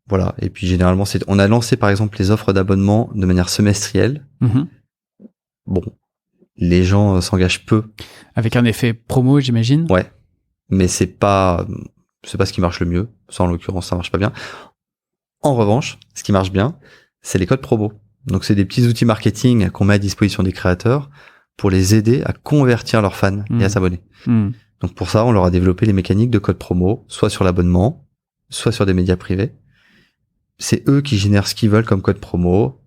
Voilà. Et puis généralement, on a lancé par exemple les offres d'abonnement de manière semestrielle. Bon, les gens s'engagent peu. Avec un effet promo, j'imagine. Ouais. Mais c'est pas ce qui marche le mieux. Ça, en l'occurrence, ça marche pas bien. En revanche, ce qui marche bien, c'est les codes promo. Donc, c'est des petits outils marketing qu'on met à disposition des créateurs pour les aider à convertir leurs fans et à s'abonner. Donc, pour ça, on leur a développé les mécaniques de code promo, soit sur l'abonnement, soit sur des médias privés. C'est eux qui génèrent ce qu'ils veulent comme code promo,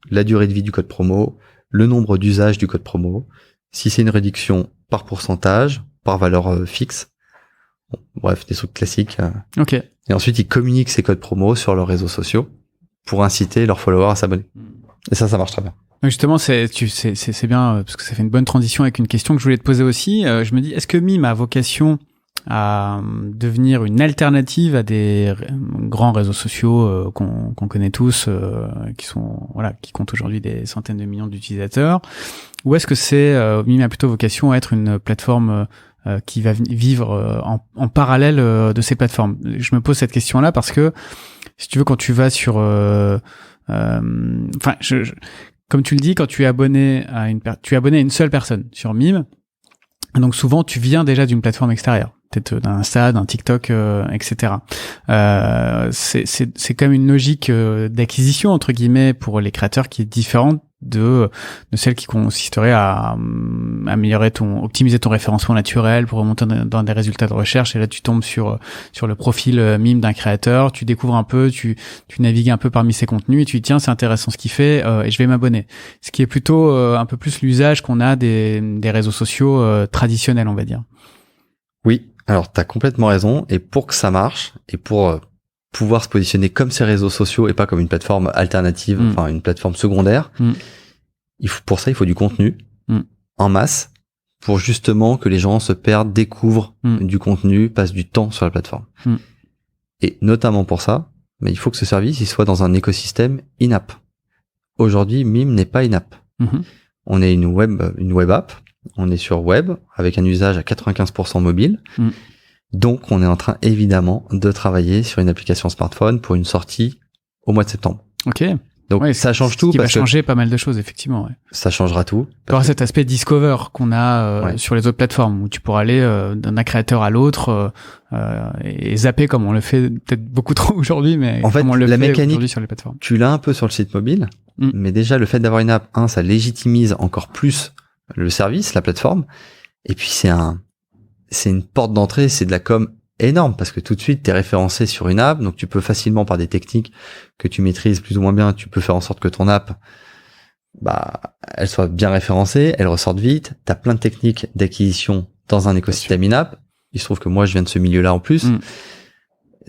la durée de vie du code promo, le nombre d'usages du code promo, si c'est une réduction par pourcentage, par valeur fixe. Bon, bref, des trucs classiques. Ok. Et ensuite, ils communiquent ces codes promo sur leurs réseaux sociaux pour inciter leurs followers à s'abonner. Et ça marche très bien. Justement, c'est bien parce que ça fait une bonne transition avec une question que je voulais te poser aussi. Je me dis, est-ce que Mime a vocation à devenir une alternative à des grands réseaux sociaux qu'on connaît tous, qui comptent aujourd'hui des centaines de millions d'utilisateurs, ou est-ce que Mime a plutôt vocation à être une plateforme qui va vivre en parallèle de ces plateformes? Je me pose cette question-là parce que, si tu veux, quand tu vas sur comme tu le dis, quand tu es abonné à une seule personne sur Mime, donc souvent tu viens déjà d'une plateforme extérieure, peut-être d'un Insta, d'un TikTok, etc. C'est quand même une logique d'acquisition entre guillemets pour les créateurs qui est différente de celle qui consisterait à optimiser ton référencement naturel pour remonter dans des résultats de recherche. Et là, tu tombes sur le profil Mime d'un créateur, tu découvres un peu, tu navigues un peu parmi ses contenus et tu dis tiens, c'est intéressant ce qu'il fait et je vais m'abonner. Ce qui est plutôt un peu plus l'usage qu'on a des réseaux sociaux traditionnels, on va dire. Oui, alors t'as complètement raison. Et pour que ça marche et pour pouvoir se positionner comme ces réseaux sociaux et pas comme une plateforme alternative, enfin une plateforme secondaire, pour ça il faut du contenu en masse pour justement que les gens se perdent, découvrent du contenu, passent du temps sur la plateforme. Et notamment pour ça, mais il faut que ce service il soit dans un écosystème in-app. Aujourd'hui, Mime n'est pas in-app. On est une web app, on est sur web avec un usage à 95% mobile. Donc, on est en train, évidemment, de travailler sur une application smartphone pour une sortie au mois de septembre. Ok. Donc, ouais, ça change tout. Ça va changer pas mal de choses, effectivement. Ouais. Ça changera tout. Il y aura cet aspect discover qu'on a sur les autres plateformes, où tu pourras aller d'un créateur à l'autre et zapper comme on le fait peut-être beaucoup trop aujourd'hui, mais en fait, comme on le la fait mécanique, aujourd'hui sur les plateformes. Tu l'as un peu sur le site mobile, mais déjà, le fait d'avoir une app, ça légitimise encore plus le service, la plateforme. Et puis, c'est une porte d'entrée, c'est de la com énorme parce que tout de suite t'es référencé sur une app, donc tu peux facilement par des techniques que tu maîtrises plus ou moins bien, tu peux faire en sorte que ton app elle soit bien référencée, elle ressorte vite, t'as plein de techniques d'acquisition dans un écosystème in-app. Il se trouve que moi je viens de ce milieu-là en plus.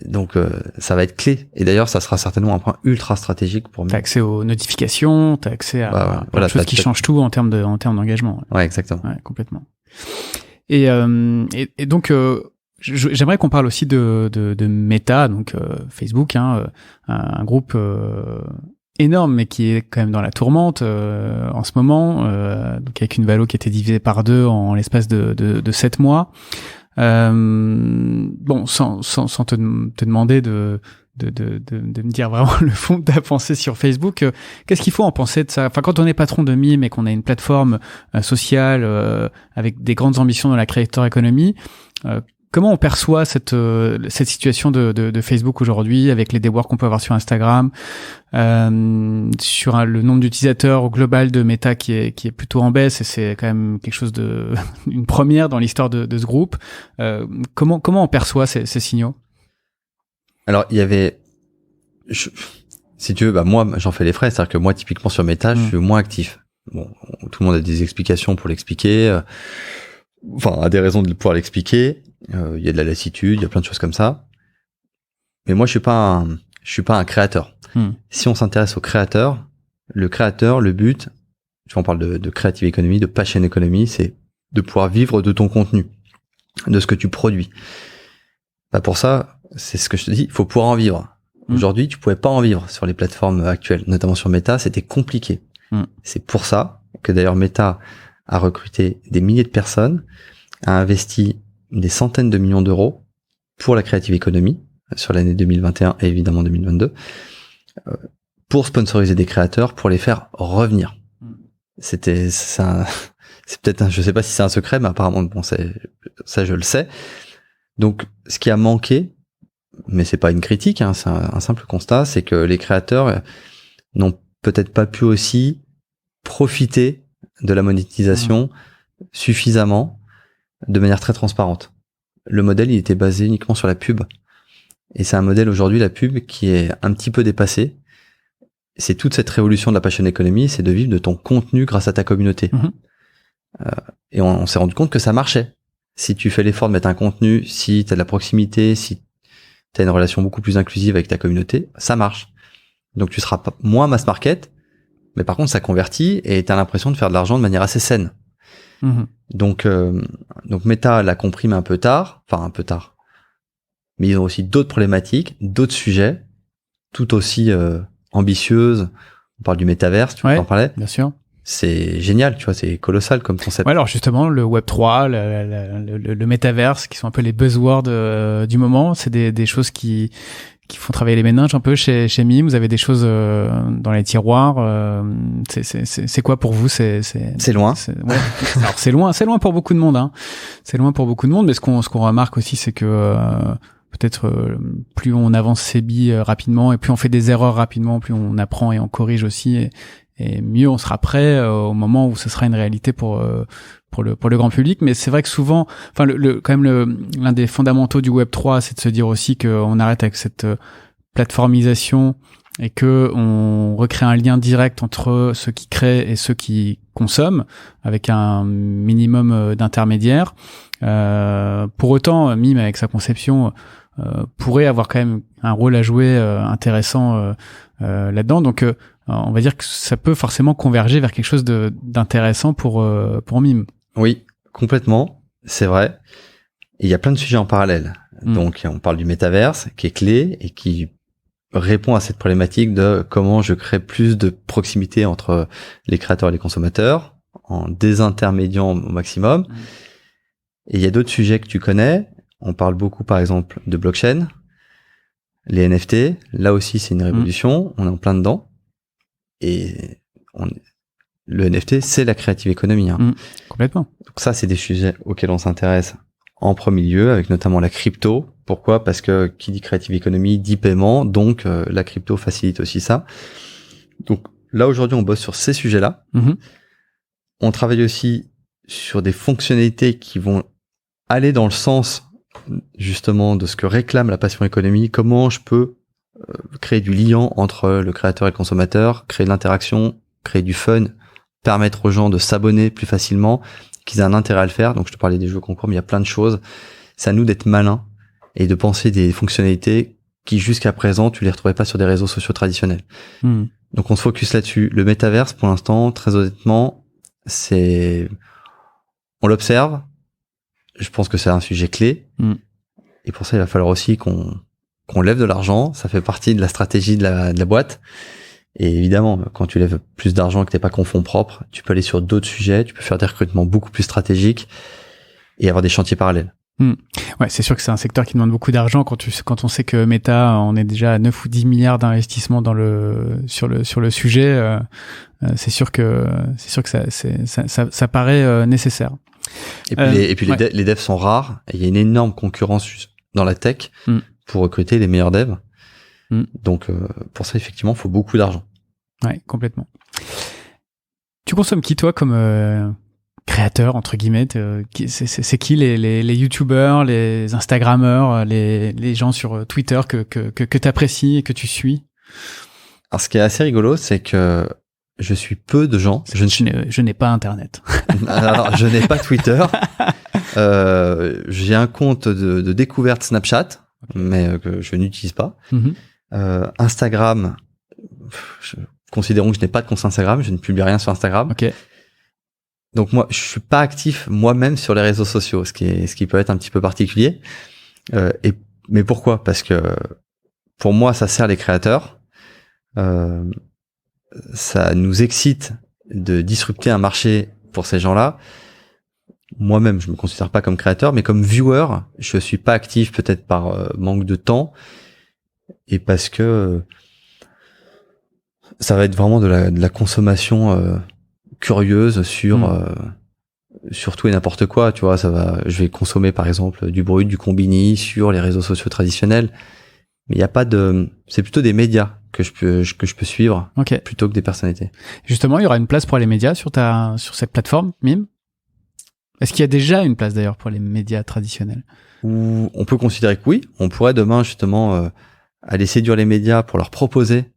Donc ça va être clé et d'ailleurs ça sera certainement un point ultra stratégique pour moi. T'as accès aux notifications, t'as accès à plein de choses qui changent tout en termes d'engagement. Ouais, exactement. Ouais, complètement. Et donc j'aimerais qu'on parle aussi de Meta, donc Facebook, un groupe énorme mais qui est quand même dans la tourmente en ce moment, donc avec une valo qui a été divisée par 2 en l'espace de 7 mois. Bon, sans te demander de me dire vraiment le fond de ta pensée sur Facebook, qu'est-ce qu'il faut en penser de ça? Enfin, quand on est patron de Mime et qu'on a une plateforme sociale avec des grandes ambitions dans la creator economy, comment on perçoit cette situation de Facebook aujourd'hui avec les déboires qu'on peut avoir sur Instagram, sur le nombre d'utilisateurs au global de Meta qui est plutôt en baisse et c'est quand même quelque chose une première dans l'histoire de ce groupe. Comment on perçoit ces signaux? Alors, il y avait, si tu veux, moi, j'en fais les frais. C'est-à-dire que moi, typiquement sur Meta, je suis moins actif. Bon, tout le monde a des explications pour l'expliquer. A des raisons de pouvoir l'expliquer. Il y a de la lassitude, il y a plein de choses comme ça. Mais moi, je suis pas un créateur. Si on s'intéresse au créateur, le but, tu vois, on parle de creative economy, de passion economy, c'est de pouvoir vivre de ton contenu, de ce que tu produis. Pour ça, c'est ce que je te dis, il faut pouvoir en vivre. Aujourd'hui, tu pouvais pas en vivre sur les plateformes actuelles, notamment sur Meta, c'était compliqué. C'est pour ça que d'ailleurs Meta a recruté des milliers de personnes, a investi des centaines de millions d'euros pour la creative economy sur l'année 2021 et évidemment 2022 pour sponsoriser des créateurs, pour les faire revenir. C'est peut-être je sais pas si c'est un secret, mais apparemment ça je le sais. Donc ce qui a manqué, mais c'est pas une critique, c'est un simple constat, c'est que les créateurs n'ont peut-être pas pu aussi profiter de la monétisation suffisamment, de manière très transparente. Le modèle, il était basé uniquement sur la pub. Et c'est un modèle aujourd'hui, la pub, qui est un petit peu dépassé. C'est toute cette révolution de la passion economy, c'est de vivre de ton contenu grâce à ta communauté. Et on s'est rendu compte que ça marchait. Si tu fais l'effort de mettre un contenu, si tu as de la proximité, si tu as une relation beaucoup plus inclusive avec ta communauté, ça marche. Donc tu seras moins mass market, mais par contre ça convertit et tu as l'impression de faire de l'argent de manière assez saine. Donc Meta l'a compris, mais un peu tard. Mais ils ont aussi d'autres problématiques, d'autres sujets, tout aussi ambitieuses. On parle du métaverse, tu en parlais. Bien sûr. C'est génial, tu vois, c'est colossal comme concept. Ouais, alors justement, le Web3, le métaverse, qui sont un peu les buzzwords du moment, c'est des choses qui font travailler les méninges un peu chez Mime. Vous avez des choses dans les tiroirs. C'est quoi pour vous? C'est loin. Alors c'est loin pour beaucoup de monde. Hein. C'est loin pour beaucoup de monde. Mais ce qu'on remarque aussi, c'est que peut-être plus on avance ses billes rapidement et plus on fait des erreurs rapidement, plus on apprend et on corrige aussi. Et mieux on sera prêt au moment où ce sera une réalité pour le grand public. Mais c'est vrai que souvent, enfin quand même l'un des fondamentaux du Web3, c'est de se dire aussi qu'on arrête avec cette plateformisation et que on recrée un lien direct entre ceux qui créent et ceux qui consomment, avec un minimum d'intermédiaires. Pour autant, Mime avec sa conception pourrait avoir quand même un rôle à jouer intéressant là-dedans. Donc on va dire que ça peut forcément converger vers quelque chose d'intéressant pour Mime. Oui, complètement, c'est vrai. Et il y a plein de sujets en parallèle. Donc on parle du métaverse qui est clé et qui répond à cette problématique de comment je crée plus de proximité entre les créateurs et les consommateurs en désintermédiant au maximum. Et il y a d'autres sujets que tu connais. On parle beaucoup, par exemple, de blockchain, les NFT. Là aussi, c'est une révolution. On est en plein dedans. Et le NFT, c'est la creative economy. Complètement. Donc ça, c'est des sujets auxquels on s'intéresse en premier lieu, avec notamment la crypto. Pourquoi? Parce que qui dit creative economy dit paiement, donc la crypto facilite aussi ça. Donc là, aujourd'hui, on bosse sur ces sujets-là. On travaille aussi sur des fonctionnalités qui vont aller dans le sens justement de ce que réclame la passion économie. Comment je peux créer du lien entre le créateur et le consommateur, créer de l'interaction, créer du fun, permettre aux gens de s'abonner plus facilement, qu'ils aient un intérêt à le faire. Donc je te parlais des jeux concours, mais il y a plein de choses. C'est à nous d'être malins et de penser des fonctionnalités qui jusqu'à présent tu les retrouvais pas sur des réseaux sociaux traditionnels. Donc on se focus là-dessus. Le métaverse, pour l'instant, très honnêtement, on l'observe. Je pense que c'est un sujet clé. Et pour ça, il va falloir aussi qu'on lève de l'argent. Ça fait partie de la stratégie de la boîte. Et évidemment, quand tu lèves plus d'argent et que t'es pas qu'en fonds propres, tu peux aller sur d'autres sujets, tu peux faire des recrutements beaucoup plus stratégiques et avoir des chantiers parallèles. Ouais, c'est sûr que c'est un secteur qui demande beaucoup d'argent quand on sait que Meta, on est déjà à 9 ou 10 milliards d'investissements sur le sujet. C'est sûr que ça paraît nécessaire. Et puis les devs sont rares et il y a une énorme concurrence dans la tech pour recruter les meilleurs devs. Donc pour ça, effectivement, il faut beaucoup d'argent. Ouais, complètement. Tu consommes qui, toi, comme créateur, entre guillemets? C'est qui les youtubeurs, les instagrammeurs, les gens sur Twitter que t'apprécies et que tu suis? Alors, ce qui est assez rigolo, c'est que je suis peu de gens. Je n'ai pas Internet. Alors, je n'ai pas Twitter. J'ai un compte de découverte Snapchat, mais que je n'utilise pas. Instagram, considérons que je n'ai pas de compte Instagram, je ne publie rien sur Instagram. Donc moi, je suis pas actif moi-même sur les réseaux sociaux, ce qui peut être un petit peu particulier. Mais pourquoi? Parce que pour moi, ça sert les créateurs. Ça nous excite de disrupter un marché pour ces gens-là. Moi-même, je me considère pas comme créateur, mais comme viewer, je suis pas actif peut-être par manque de temps et parce que ça va être vraiment de la consommation curieuse sur tout et n'importe quoi, tu vois. Je vais consommer par exemple du Brut, du Combini sur les réseaux sociaux traditionnels, mais il y a pas c'est plutôt des médias que je peux suivre plutôt que des personnalités. Justement, il y aura une place pour les médias sur cette plateforme Mime? Est-ce qu'il y a déjà une place d'ailleurs pour les médias traditionnels? Ou on peut considérer que oui. On pourrait demain justement aller séduire les médias pour leur proposer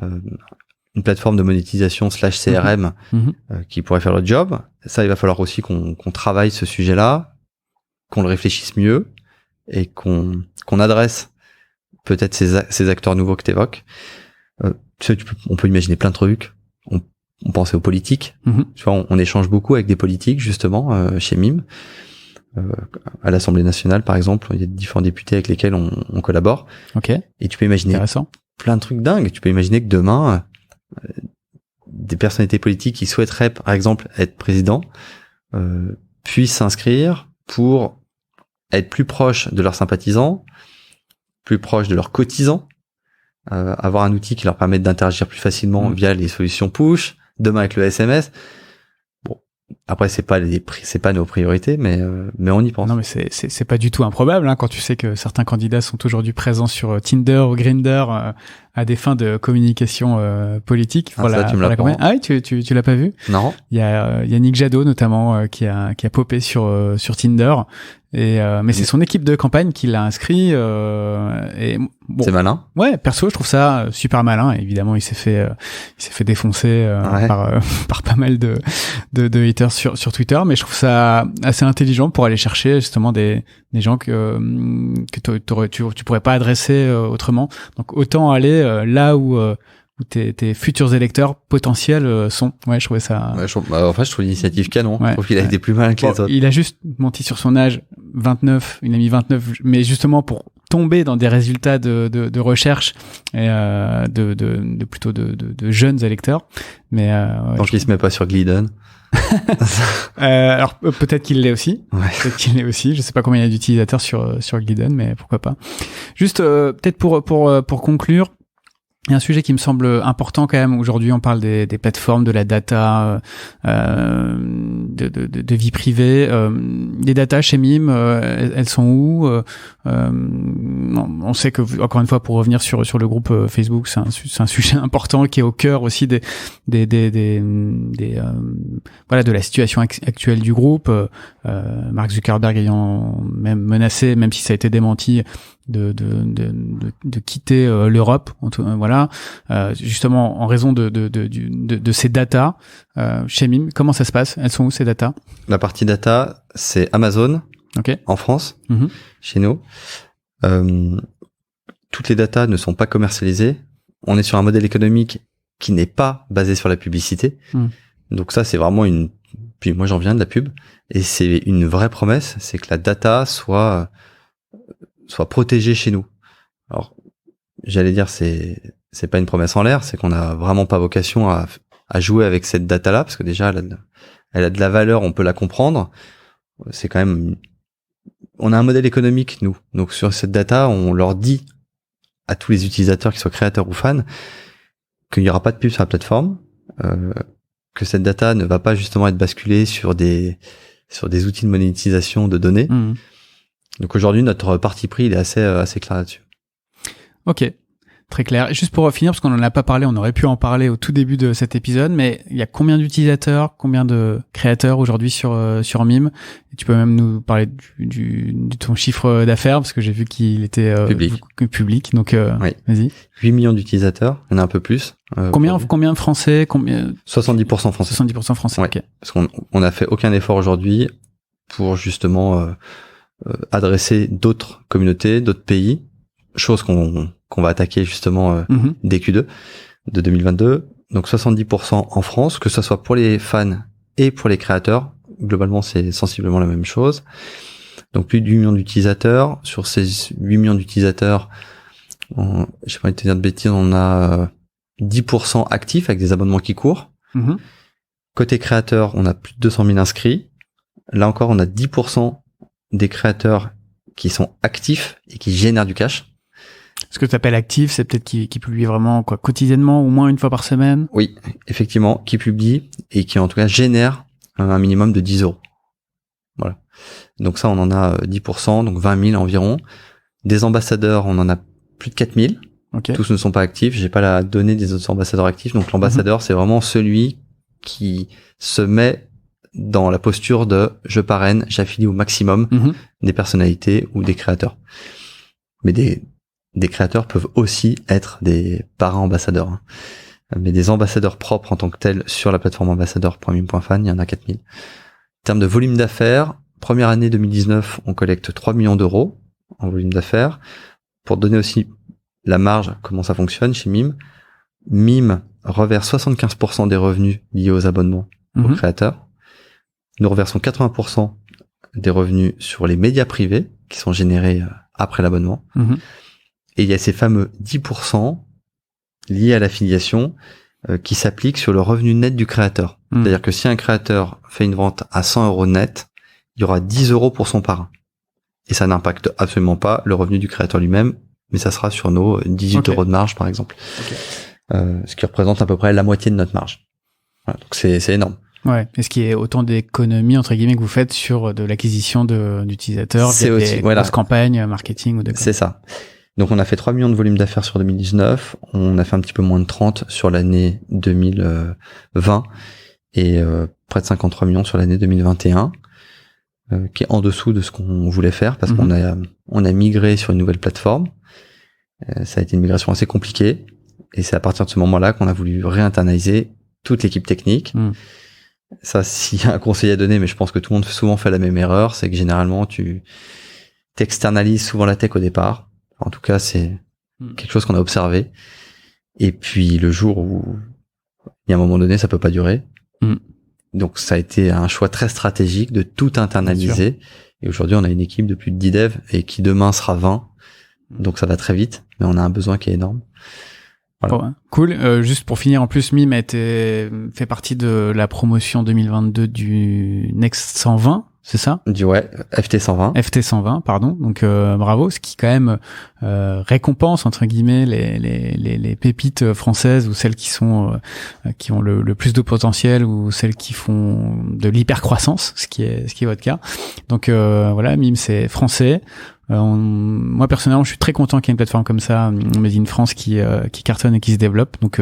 une plateforme de monétisation /CRM qui pourrait faire le job. Ça, il va falloir aussi qu'on travaille ce sujet-là, qu'on le réfléchisse mieux et qu'on adresse peut-être ces acteurs nouveaux que tu évoques. Tu sais, on peut imaginer plein de trucs. On penser aux politiques. Tu vois, on échange beaucoup avec des politiques justement chez Mime. À l'Assemblée nationale, par exemple, il y a différents députés avec lesquels on collabore. Et tu peux imaginer plein de trucs dingues. Tu peux imaginer que demain, des personnalités politiques qui souhaiteraient, par exemple, être président, puissent s'inscrire pour être plus proches de leurs sympathisants, plus proches de leurs cotisants, avoir un outil qui leur permette d'interagir plus facilement via les solutions push, demain avec le SMS. Bon, après c'est pas nos priorités, mais on y pense. Non, mais c'est pas du tout improbable, hein, quand tu sais que certains candidats sont aujourd'hui présents sur Tinder ou Grindr à des fins de communication politique. Ça, tu me l'apprends. Ah oui, tu l'as pas vu? Non. Il y a Yannick Jadot notamment qui a popé sur Tinder. Mais c'est son équipe de campagne qui l'a inscrit. Et bon, c'est malin. Ouais, perso, je trouve ça super malin. Évidemment, il s'est fait défoncer par pas mal de haters sur Twitter, mais je trouve ça assez intelligent pour aller chercher justement des gens que tu pourrais pas adresser autrement. Donc autant aller là où tes futurs électeurs potentiels sont. Ouais, je trouvais ça. Ouais, en fait, je trouve l'initiative canon. Ouais, je trouve qu'il a été plus malin que les autres. Il a juste menti sur son âge, 29. Il a mis 29, mais justement pour tomber dans des résultats de recherche et plutôt de jeunes électeurs. Mais donc il se met pas sur Glidden. Alors peut-être qu'il l'est aussi. Ouais. Peut-être qu'il l'est aussi. Je sais pas combien il y a d'utilisateurs sur Glidden, mais pourquoi pas. Juste peut-être pour conclure. Il y a un sujet qui me semble important quand même. Aujourd'hui, on parle des plateformes, de la data, de vie privée. Les data chez Mime, elles sont où? On sait que, encore une fois, pour revenir sur le groupe Facebook, c'est un sujet important qui est au cœur aussi voilà, de la situation actuelle du groupe. Mark Zuckerberg ayant même menacé, même si ça a été démenti, de quitter l'Europe, voilà, justement en raison de ces datas chez Mime. Comment ça se passe? Elles sont où ces datas? La partie data, c'est Amazon, en France, chez nous. Toutes les datas ne sont pas commercialisées. On est sur un modèle économique qui n'est pas basé sur la publicité. Donc ça, c'est vraiment puis moi j'en viens de la pub, et c'est une vraie promesse, c'est que la data soit protégée chez nous. Alors, j'allais dire, c'est pas une promesse en l'air, c'est qu'on n'a vraiment pas vocation à jouer avec cette data-là, parce que déjà, elle a de la valeur, on peut la comprendre. C'est quand même, on a un modèle économique, nous. Donc, sur cette data, on leur dit à tous les utilisateurs, qu'ils soient créateurs ou fans, qu'il n'y aura pas de pub sur la plateforme, que cette data ne va pas justement être basculée sur des outils de monétisation de données. Donc aujourd'hui, notre parti pris, il est assez clair là-dessus. Ok, très clair. Et juste pour finir, parce qu'on n'en a pas parlé, on aurait pu en parler au tout début de cet épisode, mais il y a combien d'utilisateurs, combien de créateurs aujourd'hui sur Mime? Et tu peux même nous parler de ton chiffre d'affaires, parce que j'ai vu qu'il était public. Donc oui. Vas-y. 8 millions d'utilisateurs, il y en a un peu plus. Combien français? 70% français. 70% français, ouais. Ok. Parce qu'on n'a fait aucun effort aujourd'hui pour justement adresser d'autres communautés, d'autres pays, chose qu'on va attaquer justement dès Q2 de 2022. Donc 70% en France, que ce soit pour les fans et pour les créateurs. Globalement, c'est sensiblement la même chose. Donc plus de 8 millions d'utilisateurs. Sur ces 8 millions d'utilisateurs, j'ai pas envie de te dire de bêtises, on a 10% actifs avec des abonnements qui courent. Côté créateurs, on a plus de 200 000 inscrits. Là encore, on a 10% des créateurs qui sont actifs et qui génèrent du cash. Ce que tu appelles actif, c'est peut-être qui publie vraiment quotidiennement, au moins une fois par semaine? Oui, effectivement, qui publie et qui en tout cas génère un minimum de 10 €. Voilà. Donc ça, on en a 10%, donc 20 000 environ. Des ambassadeurs, on en a plus de 4 000. Okay. Tous ne sont pas actifs. J'ai pas la donnée des autres ambassadeurs actifs. Donc l'ambassadeur, c'est vraiment celui qui se met dans la posture de je parraine, j'affilie au maximum des personnalités ou des créateurs. Mais des créateurs peuvent aussi être des parrains ambassadeurs. Hein. Mais des ambassadeurs propres en tant que tels sur la plateforme ambassadeur.mime.fan, il y en a 4000. En termes de volume d'affaires, première année 2019, on collecte 3 millions d'euros en volume d'affaires. Pour donner aussi la marge, comment ça fonctionne chez Mime, Mime reverse 75% des revenus liés aux abonnements aux créateurs. Nous reversons 80% des revenus sur les médias privés qui sont générés après l'abonnement. Et il y a ces fameux 10% liés à l'affiliation qui s'appliquent sur le revenu net du créateur. C'est-à-dire que si un créateur fait une vente à 100 euros net, il y aura 10 euros pour son parrain. Et ça n'impacte absolument pas le revenu du créateur lui-même, mais ça sera sur nos 18 euros de marge, par exemple. Ce qui représente à peu près la moitié de notre marge. Voilà, donc c'est énorme. Ouais. Et ce qui est autant d'économies, entre guillemets, que vous faites sur de l'acquisition d'utilisateurs, des grosses campagnes marketing ou de... C'est ça. Donc on a fait 3 millions de volume d'affaires sur 2019, on a fait un petit peu moins de 30 sur l'année 2020 et près de 53 millions sur l'année 2021, qui est en dessous de ce qu'on voulait faire parce qu'on a migré sur une nouvelle plateforme. Ça a été une migration assez compliquée et c'est à partir de ce moment-là qu'on a voulu réinternaliser toute l'équipe technique. Ça, s'il y a un conseil à donner, mais je pense que tout le monde souvent fait la même erreur, c'est que généralement tu t'externalises souvent la tech au départ. En tout cas, c'est quelque chose qu'on a observé. Et puis, le jour où il y a un moment donné, ça peut pas durer. Donc, ça a été un choix très stratégique de tout internaliser. Et aujourd'hui, on a une équipe de plus de 10 devs et qui demain sera 20. Donc, ça va très vite. Mais on a un besoin qui est énorme. Voilà. Bon, cool. Juste pour finir, en plus, Mime fait partie de la promotion 2022 du Next 120. C'est ça? FT 120. FT 120, pardon. Donc bravo, ce qui quand même récompense entre guillemets les pépites françaises ou celles qui ont le plus de potentiel ou celles qui font de l'hypercroissance, ce qui est votre cas. Donc voilà, Mime c'est français. Moi personnellement, je suis très content qu'il y ait une plateforme comme ça, Made in France, qui cartonne et qui se développe. Donc,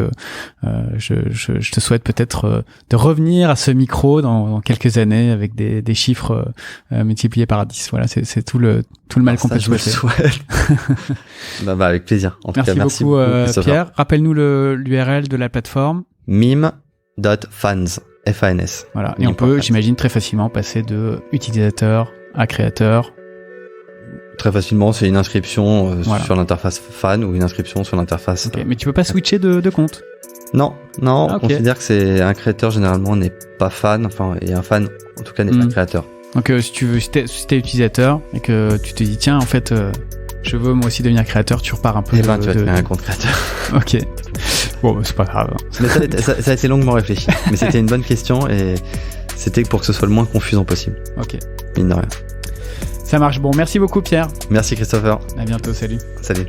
je te souhaite peut-être de revenir à ce micro dans quelques années avec des chiffres multipliés par 10. Voilà, c'est tout le mal qu'on peut souhaiter. Bah, avec plaisir. En tout cas, merci beaucoup Pierre. Rappelle-nous l'URL de la plateforme. mime.fans. F-A-N-S. Voilà. Et on peut, j'imagine, très facilement passer de utilisateur à créateur. Très facilement, c'est une inscription sur l'interface fan ou une inscription sur l'interface. Okay, mais tu peux pas switcher de compte? Non, on considère que c'est un créateur généralement n'est pas fan, et un fan en tout cas n'est pas créateur. Donc si t'es utilisateur et que tu te dis tiens en fait je veux moi aussi devenir créateur, tu repars un peu. Tu vas te créer un compte créateur. Ok. Bon, c'est pas grave. Mais ça a été longuement réfléchi. Mais c'était une bonne question et c'était pour que ce soit le moins confusant possible. Ok. Mine de rien. Ça marche. Bon, merci beaucoup Pierre. Merci Christopher. À bientôt, salut. Salut.